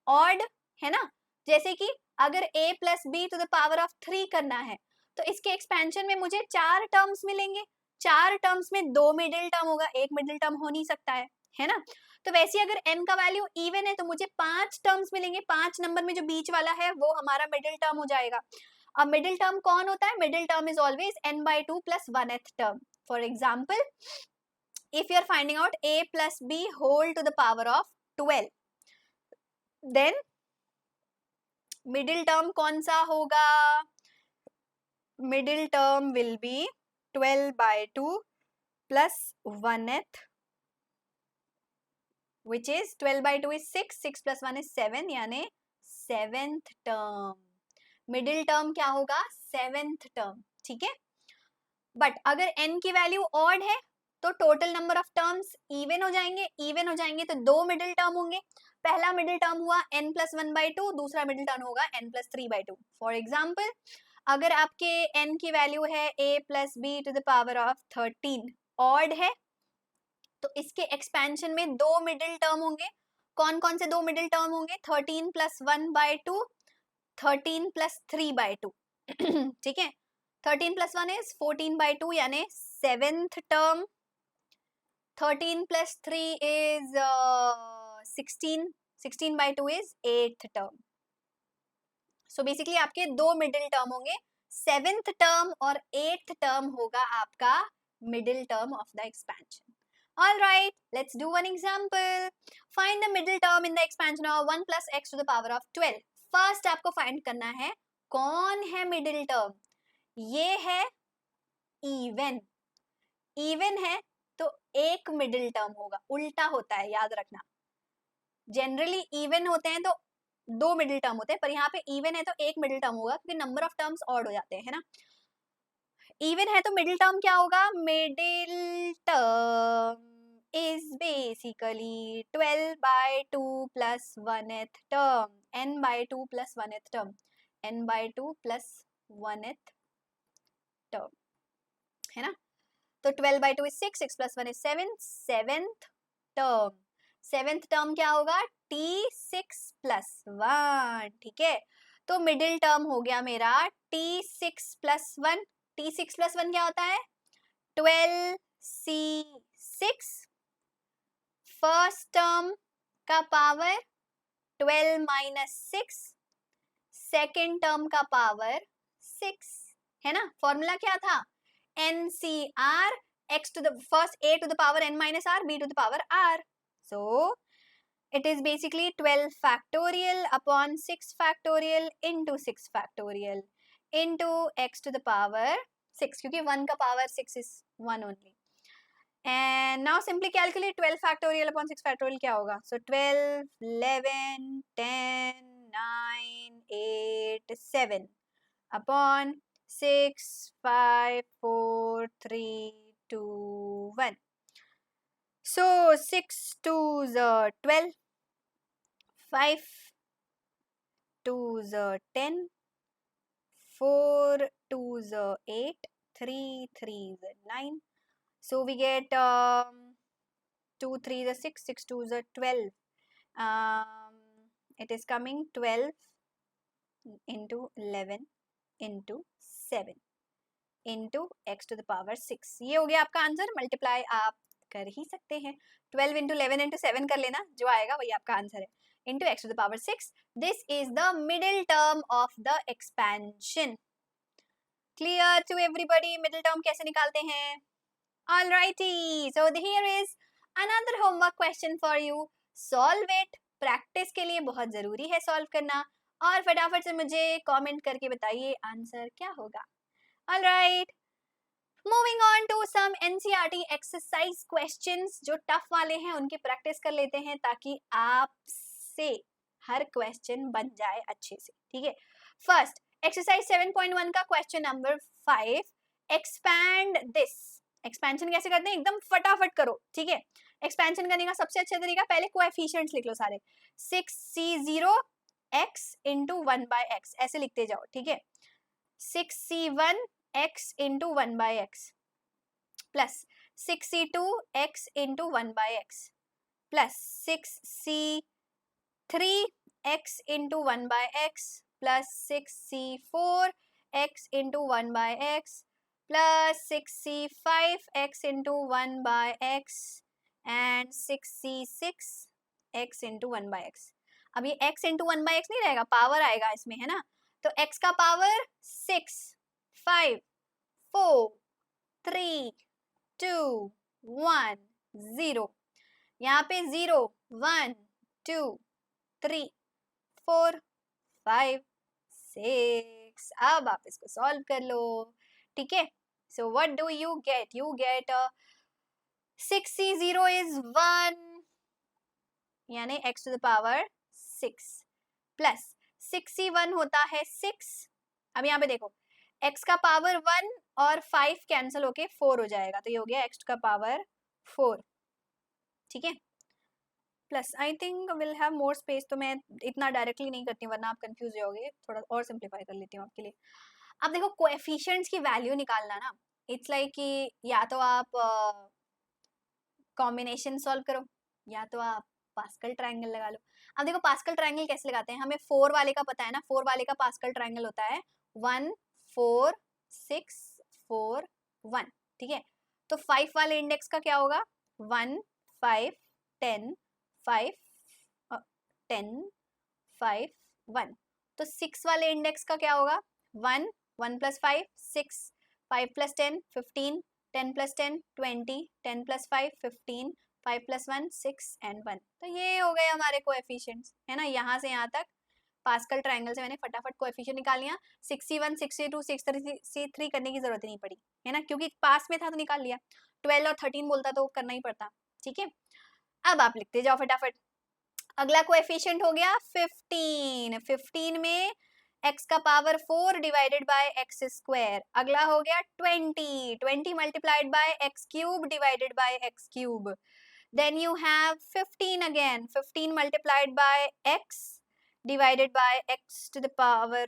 odd, है ना? जैसे कि अगर a plus b to the power of 3 करना है तो इसके एक्सपेंशन में मुझे 4 टर्म्स मिलेंगे, 4 टर्म्स में 2 मिडिल टर्म होगा, एक मिडिल टर्म हो नहीं सकता है ना? तो वैसे अगर n का वैल्यू इवन है तो मुझे 5 टर्म्स मिलेंगे, 5 नंबर में जो बीच वाला है वो हमारा मिडिल टर्म हो जाएगा। अब मिडिल टर्म कौन होता है? Middle term is always n/2 + 1th term. For example, if you are finding out a plus b whole to the power of 12, then middle term कौन सा होगा? Middle term will be 12/2 plus 1th, which is 12/2 is 6, 6 plus 1 is 7, यानी 7th term। मिडिल टर्म क्या होगा? 7th टर्म, ठीक है? बट अगर n की वैल्यू ऑड है तो total number of terms even हो जाएंगे, इवन हो जाएंगे तो 2 मिडिल टर्म होंगे। पहला मिडिल टर्म हुआ n+1/2, दूसरा मिडिल टर्म होगा n+3/2। फॉर एग्जाम्पल, अगर आपके n की वैल्यू है a plus b to the power of 13, odd है तो इसके एक्सपेंशन में 2 मिडिल टर्म होंगे। कौन कौन से 2 मिडिल टर्म होंगे? 13 + 1/2, 13 + 3/2, ठीक है? 13 + 1 is 14/2, यानी 7th term। 13 + 3 is 16, 16/2 is 8th term। So basically आपके 2 मिडिल टर्म होंगे, 7th term और 8th term होगा आपका middle term of the expansion. All right, let's do one example. Find the middle term in the expansion of 1 + x to the power of 12. First आपको find करना है कौन है मिडिल टर्म। ये है इवन, इवन है तो एक मिडिल टर्म होगा, उल्टा होता है, याद रखना। जनरली इवन होते हैं तो 2 मिडिल टर्म होते हैं, पर यहाँ पे इवन है तो एक मिडिल टर्म होगा क्योंकि नंबर ऑफ टर्म्स ऑड हो जाते हैं, है ना? इवन है तो मिडिल टर्म क्या होगा? Middle term is basically 12/2 plus 1th term, n/2 plus 1th term, n/2 plus 1th term, है ना? तो 12/2 is 6, 6 plus 1 is 7, 7th term। 7th term क्या होगा? t6 plus 1, ठीक है? तो मिडिल टर्म हो गया मेरा t6 plus 1। t6 plus 1 क्या होता है? 12c6, फर्स्ट टर्म का पावर 12 minus 6, सेकेंड टर्म का पावर 6, है ना? फॉर्मूला क्या था? NCR, x to the first a to the power n minus r, b to the power r. So it is basically 12 factorial upon 6 factorial into 6 factorial into x to the power 6, क्योंकि 1 का power 6 is 1 only. And now simply calculate 12 factorial upon 6 factorial क्या होगा? So 12, 11, 10, 9, 8, 7 upon 6, 5, 4, 3, 2, 1. So 6 2s are 12, 5 2s are 10, 4 2s are 8, 3 3s are 9. So we get 2 3s are 6, 6 2s are 12. It is coming 12 into 11 into 7 into x to the power 6. ये हो गया आपका आंसर. मल्टीप्लाई आप कर ही सकते हैं. 12 into 11 into 7 कर लेना, जो आएगा वही आपका आंसर है. Into x to the power 6. This is the middle term of the expansion. Clear to everybody? Middle term कैसे निकालते हैं? Alrighty. So here is another homework question for you. Solve it. Practice के लिए बहुत जरूरी है सॉल्व करना. और फटाफट से मुझे कमेंट करके बताइए आंसर क्या होगा. Alright. Moving on to some NCERT exercise questions. जो टफ वाले हैं उनकी प्रैक्टिस कर लेते हैं ताकि आपसे हर क्वेश्चन बन जाए अच्छे से. ठीक है. फर्स्ट एक्सरसाइज 7.1 का question number 5. Expand this. Expansion कैसे करते हैं? एकदम फटाफट करो. ठीक है. एक्सपेंशन करने का सबसे अच्छा तरीका, पहले कोएफिशिएंट्स लिख लो सारे. 6c0 x into 1 by x ऐसे लिखते जाओ. ठीक है. 6c1 x into 1 by x plus 6c2 x into 1 by x plus 6c3 x into 1 by x plus 6c4 x into 1 by x plus 6c5 x into 1 by x and 6c6 x into 1 by x. अब ये x इंटू 1 बाय एक्स नहीं रहेगा, पावर आएगा इसमें, है ना. तो x का पावर 6, 5, 4, 3, 2, 1, 0. यहाँ पे 0, 1, 2, 3, 4, 5, 6. अब आप इसको सॉल्व कर लो. ठीक है. So what do you get? You get 6c0 is 1 यानी x to the power 6 plus 6c1 होता है 6. अब यहाँ पे देखो x का पावर 1 और 5 कैंसिल होके 4 हो जाएगा, तो ये हो गया x का पावर 4. ठीक है. Plus I think will have more space, तो मैं इतना डायरेक्टली नहीं करती वरना आप कंफ्यूज हो जाओगे. थोड़ा और सिंप्लीफाई कर लेती हूँ आपके लिए. अब देखो कोएफिशिएंट्स की वैल्यू निकालना ना, इट्स लाइक कि या तो आप कॉम्बिनेशन सॉल्व करो या तो आप पास्कल ट्रायंगल लगा लो. अब देखो पास्कल ट्रायंगल कैसे लगाते हैं, हमें 4 वाले का पता है ना. 4 वाले का पास्कल ट्रायंगल होता है 1 4 6 4 1. ठीक है. तो 5 वाले इंडेक्स का क्या होगा? 1 5 10 5 10 5 1. तो 6 वाले इंडेक्स का क्या होगा? 1 1 plus 5 6 5 plus 10 15 10 plus 10 20 10 plus 5 15 5 plus 1 6 and 1. तो ये हो गए हमारे कोएफिशिएंट्स, है ना. यहाँ से यहाँ तक पास्कल ट्रायंगल से मैंने फटाफट कोएफिशिएंट निकाल लिया. 6c1 6c2 6c3 करने की जरूरत नहीं पड़ी, है ना, क्योंकि पास में था तो निकाल लिया. 12 और 13 बोलता तो करना ही पड़ता. ठीक है. अब आप लिखते जाओ फटाफट. अगला कोएफिशिएंट हो गया 15. 15 में x का power 4 divided by x square. अगला हो गया 20. 20 multiplied by x cube divided by x cube. Then you have 15 again. 15 multiplied by x divided by x to the power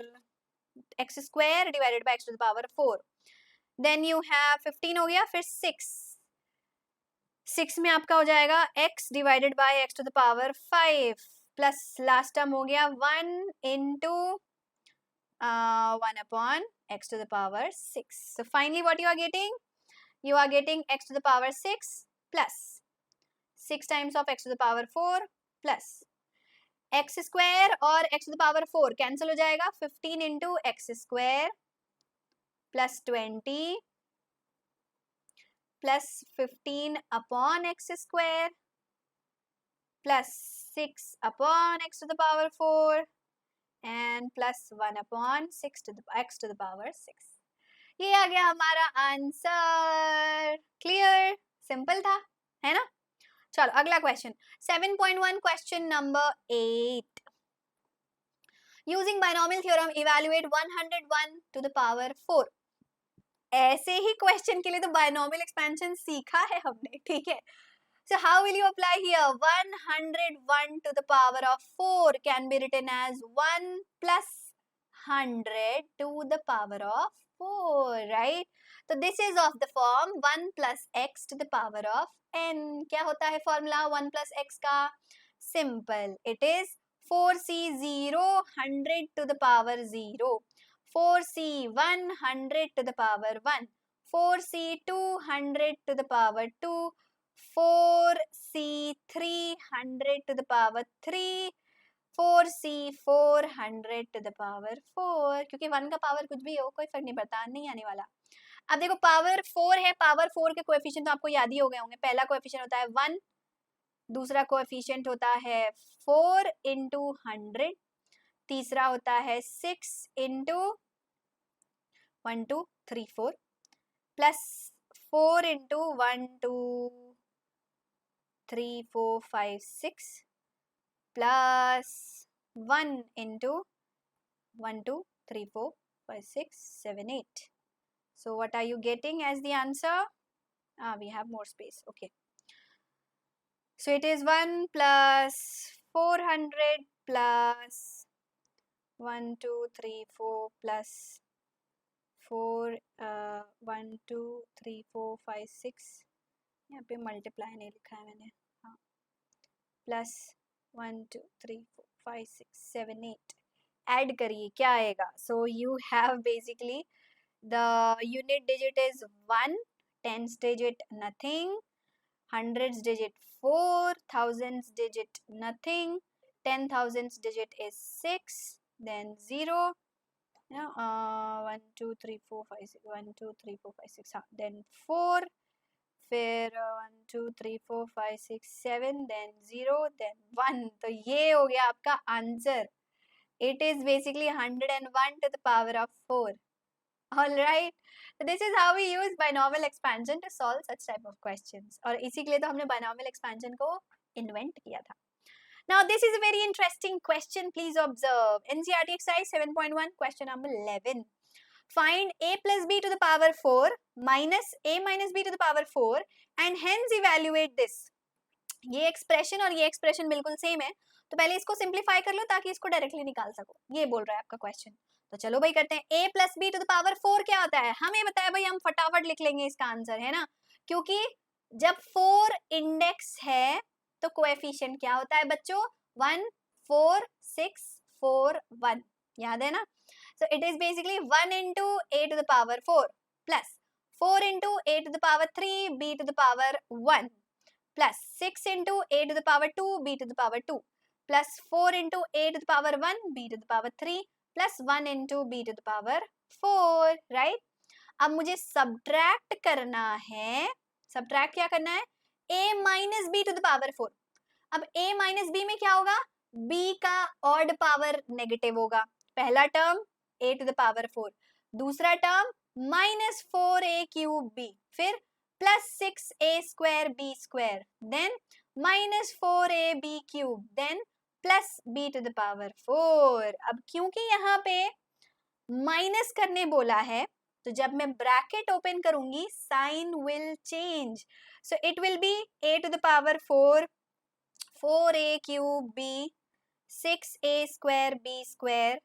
x square divided by x to the power 4. Then you have 15 हो गया, फिर 6. 6 में आपका हो जाएगा x divided by x to the power 5 plus last term हो गया 1 into 1 upon x to the power 6. So finally what you are getting? You are getting x to the power 6 plus 6 times of x to the power 4 plus x square और x to the power 4 cancel हो जाएगा. 15 into x square plus 20 plus 15 upon x square plus 6 upon x to the power 4 and plus 1 upon 6 to the x to the power 6. ये आ गया हमारा आंसर. क्लियर? सिंपल था, है ना. चलो अगला question 7.1 question number 8. Using binomial theorem evaluate 101 to the power 4. ऐसे ही क्वेश्चन के लिए तो बायनॉमियल एक्सपेंशन सीखा है हमने, ठीक है. So how will you apply here? 101 to the power of 4 can be written as 1 plus 100 to the power of 4, right? So this is of the form 1 plus x to the power of n. क्या होता है formula 1 plus x का? Simple. It is 4c 0 100 to the power 0. 4c 100 to the power 1. 4c 200 to the power 2. 4c 300 to the power 3. 4c 400 to the power 4. क्योंकि 1 का पावर कुछ भी हो कोई फर्क नहीं पड़ता, नहीं आने वाला. अब देखो पावर 4 है, पावर 4 के कोएफिशिएंट तो आपको याद ही हो गए होंगे. पहला कोएफिशिएंट होता है 1, दूसरा कोएफिशिएंट होता है 4 into 100, तीसरा होता है 6 into 1 2 3 4 plus 4 into 1 2 3 4 5 6 plus 1 into 1 2 3 4 5 6 7 8. So what are you getting as the answer? We have more space. Okay. So it is 1 plus 400 plus 1 2 3 4 plus 4 1 2 3 4 5 6. यहाँ पे मल्टीप्लाई नहीं लिखा है मैंने. हाँ. प्लस 1 2 3 4 5 6 7 8. ऐड करिए क्या आएगा. So you have basically the unit digit is 1, tens digit nothing, hundreds digit 4, thousands digit nothing, 10,000s digit is 6, then 0, 1 2 3 4 5 6 1 2 3 4 5 6, हाँ, then 4, फिर 1 2 3 4 5 6 7, then 0, then 1. तो ये हो गया आपका answer. It is basically 101 to the power of 4. All right. So this is how we use binomial expansion to solve such type of questions. और इसी के लिए तो हमने binomial expansion को invent किया था. Now this is a very interesting question. Please observe. NCERT exercise 7.1 question number 11. Find a plus b to the power 4 minus a minus b to the power 4 and hence evaluate this. ये एक्सप्रेशन और ये एक्सप्रेशन बिल्कुल सेम है, तो पहले इसको सिंप्लीफाई कर लो ताकि इसको डायरेक्टली निकाल सको. ये बोल रहा है आपका क्वेश्चन. तो चलो भाई करते हैं. a plus B to the power 4 क्या होता है हमें बताया भाई, हम फटाफट लिख लेंगे इसका आंसर, है ना. क्योंकि जब 4 इंडेक्स है तो कोएफिशिएंट क्या होता है बच्चों, 1 4 6 4 1. याद है ना. So it is basically 1 into a to the power 4 plus 4 into a to the power 3 b to the power 1 plus 6 into a to the power 2 b to the power 2 plus 4 into a to the power 1 b to the power 3 plus 1 into b to the power 4, right? अब मुझे सब्ट्रैक्ट करना है. सब्ट्रैक्ट क्या करना है, a minus B to the power 4. अब a माइनस बी में क्या होगा, b का ऑड पावर नेगेटिव होगा. पहला term a to the power 4, दूसरा term minus 4a cube b, फिर plus 6a square b square, then minus 4ab cube, then plus b to the power 4. अब क्योंकि यहाँ पे माइनस करने बोला है तो जब मैं ब्रैकेट ओपन करूंगी sign will change. So it will be a to the power 4 4a cube b 6a square b square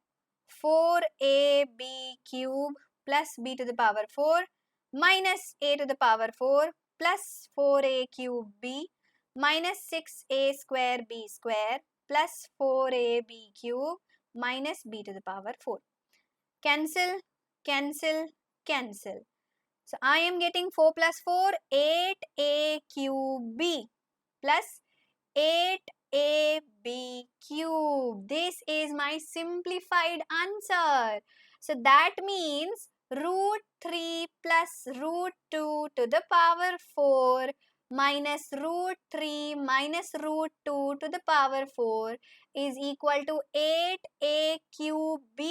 4ab cube plus b to the power 4 minus a to the power 4 plus 4a cube b minus 6a square b square plus 4ab cube minus b to the power 4. Cancel, cancel, cancel. So I am getting 4 plus 4, 8a cube b plus 8ab cube. This is my simplified answer. So that means root 3 plus root 2 to the power 4 minus root 3 minus root 2 to the power 4 is equal to 8a cube b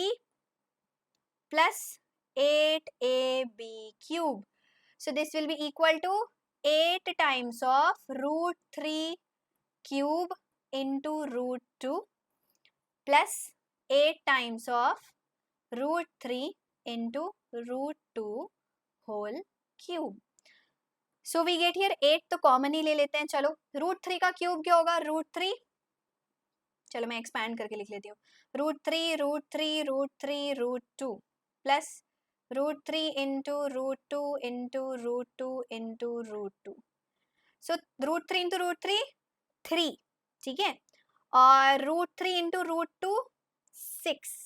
plus 8ab cube. So this will be equal to 8 times of root 3 cube into root 2 plus 8 times of root 3 into root 2 whole cube. So we get here 8 तो कॉमन ही ले लेते हैं. चलो रूट 3 का क्यूब क्या होगा? रूट 3. चलो मैं एक्सपैंड करके लिख लेती हूँ. Root 3 root 3 root 3 root 2 plus root 3 into root 2 into root 2 into root 2. So root 3 into root 3 3. ठीक है. और root 3 into root 2 6.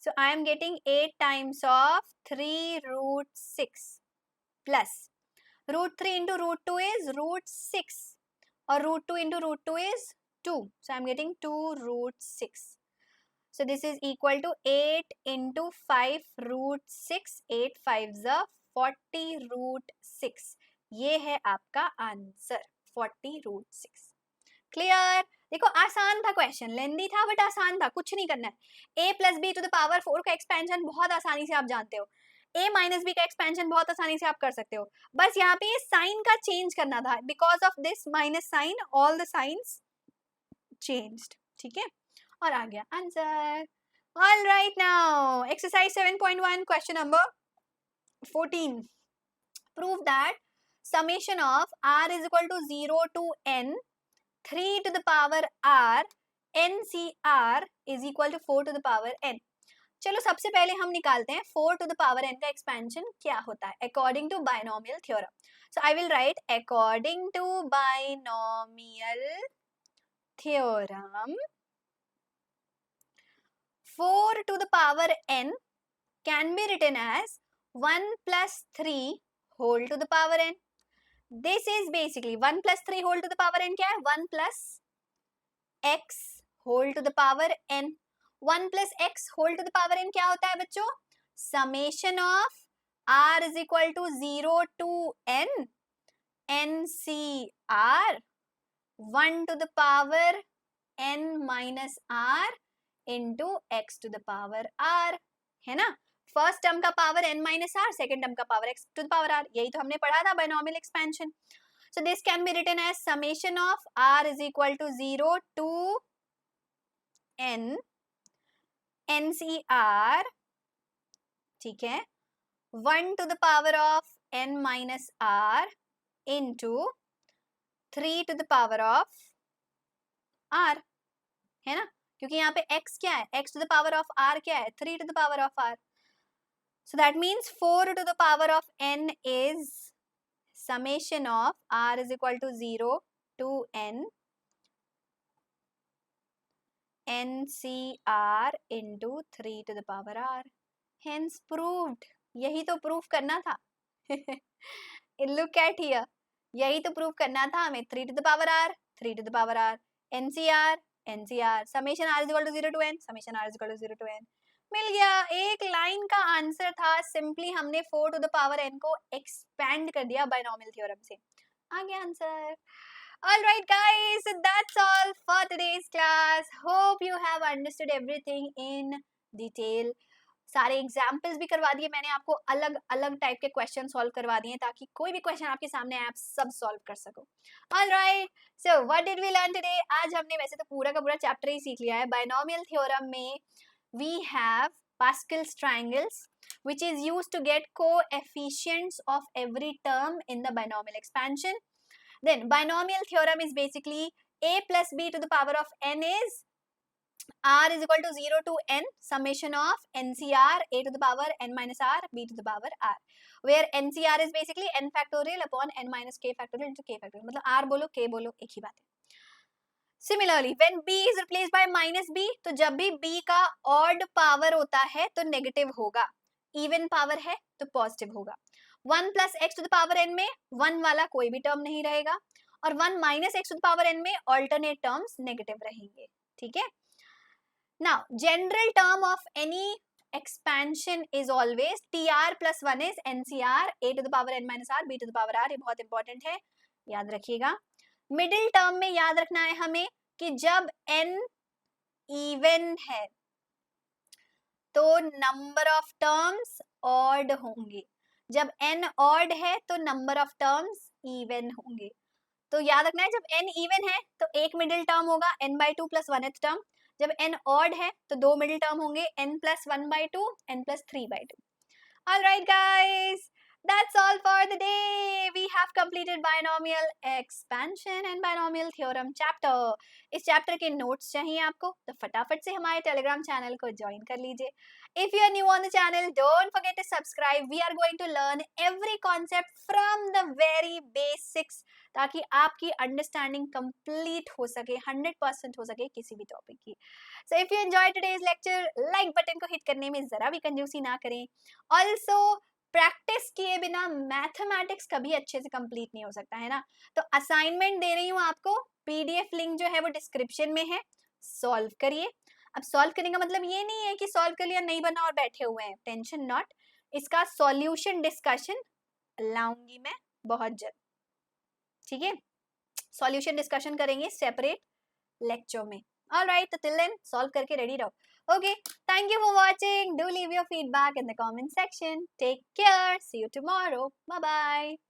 So I am getting 8 times of 3 root 6 plus root 3 into root 2 is root 6 or root 2 into root 2 is 2. So I am getting 2 root 6. So this is equal to 8 into 5 root 6. 8 5s are 40 root 6. ये है आपका आंसर 40 root 6. क्लियर? देखो आसान था क्वेश्चन, लेंदी था बट आसान था, कुछ नहीं करना है. a plus B to the power 4 का एक्सपेंशन बहुत आसानी से आप जानते हो. a माइनस बी का एक्सपेंशन बहुत आसानी से आप कर सकते हो. बस यहाँ पे साइन का चेंज करना था. Because of this minus sign all the signs changed. ठीक है. और आ गया आंसर. All right, now exercise 7.1 question number 14. Prove that summation of r is equal to 0 to n 3 to the power r NCR is equal to 4 to the power n. चलो सबसे पहले हम निकालते हैं 4 to the power n का एक्सपेंशन क्या होता है according to binomial theorem. So I will write according to binomial theorem 4 to the power n can be written as 1 plus 3 whole to the power n. This is basically 1 plus 3 whole to the power n क्या है? 1 plus x whole to the power n. 1 plus x whole to the power n क्या होता है बच्चों? Summation of r is equal to 0 to n NCR 1 to the power n minus r into x to the power r. है ना? फर्स्ट टर्म का power n minus r, second term का power x to the power r. यही तो हमने पढ़ा था binomial expansion. So this can be written as summation of r is equal to 0 to n NCR. ठीक है. 1 to the power of n minus r into 3 to the power of r. है ना? क्योंकि यहाँ पे x क्या है? x to the power of r क्या है? 3 to the power of r. So that means 4 to the power of n is summation of r is equal to 0 to n NCR into 3 to the power r. Hence proved. यही तो प्रूफ करना था. Look at here. यही तो प्रूफ करना था हमें. 3 to the power r, 3 to the power r, NCR, summation r is equal to 0 to n, summation r is equal to 0 to n. मिल गया. एक लाइन का आंसर था. सिंपली हमने 4 टू द पावर n को एक्सपेंड कर दिया बायनोमियल थ्योरम से. आ गया answer. All right guys, so that's all for today's class. Hope you have understood everything in detail. सारे एग्जाम्पल्स भी करवा दिए मैंने आपको, अलग अलग टाइप के क्वेश्चन सॉल्व करवा दिए ताकि कोई भी क्वेश्चन आपके सामने आप सब सॉल्व कर सको. Alright, so what did we learn today? आज हमने वैसे तो पूरा का पूरा चैप्टर ही सीख लिया है. बायनोमियल थ्योरम में we have Pascal's triangles which is used to get coefficients of every term in the binomial expansion. Then binomial theorem is basically a plus b to the power of n is r is equal to 0 to n summation of NCR a to the power n minus r b to the power r, where NCR is basically n factorial upon n minus k factorial into k factorial. मतलब r बोलो k बोलो एक ही बात है. Similarly, when b is replaced by minus b, तो जब भी b का odd power होता है तो negative होगा, even power है तो positive होगा. 1 plus x to the power n में 1 वाला कोई भी term नहीं रहेगा और 1 minus x to the power n में alternate terms negative रहेंगे. ठीक है. Now, general term of any expansion is always tr plus 1 is NCR a to the power n minus r b to the power r. ये बहुत important है, याद रखिएगा. मिडिल टर्म में याद रखना है हमें कि जब n इवन है तो नंबर ऑफ टर्म्स ऑड होंगे, जब n ऑड है तो नंबर ऑफ टर्म्स इवन होंगे. तो याद रखना है जब n इवन है तो एक मिडिल टर्म होगा n by 2 plus 1th term, जब n ऑड है तो 2 मिडिल टर्म होंगे, n plus 1/2, n plus 3/2. Alright guys, that's all for the day. We have completed binomial expansion and binomial theorem chapter. इस चैप्टर के नोट्स चाहिए आपको तो फटाफट से हमारे टेलीग्राम चैनल को ज्वाइन कर लीजिए. If you are new on the channel, don't forget to subscribe. We are going to learn every concept from the very basics ताकि आपकी अंडरस्टैंडिंग कंप्लीट हो सके, 100% हो सके किसी भी टॉपिक की. So if you enjoyed today's lecture, like button को हिट करने में जरा भी कंजूसी ना करें. ऑल्सो प्रैक्टिस किए बिना मैथमेटिक्स कभी अच्छे से कंप्लीट नहीं हो सकता है ना. तो असाइनमेंट दे रही हूँ आपको, पीडीएफ लिंक जो है वो डिस्क्रिप्शन में है, सॉल्व करिए. अब सॉल्व करने का मतलब ये नहीं है कि सॉल्व कर लिया नहीं बना और बैठे हुए हैं, टेंशन नॉट. इसका सॉल्यूशन डिस्कशन लाऊंगी मैं बहुत जल्द, ठीक है. सॉल्यूशन डिस्कशन करेंगे सेपरेट लेक्चर में. ऑलराइट, तो टिल देन सॉल्व करके रेडी रहो. Okay, thank you for watching. Do leave your feedback in the comment section. Take care. See you tomorrow. Bye bye.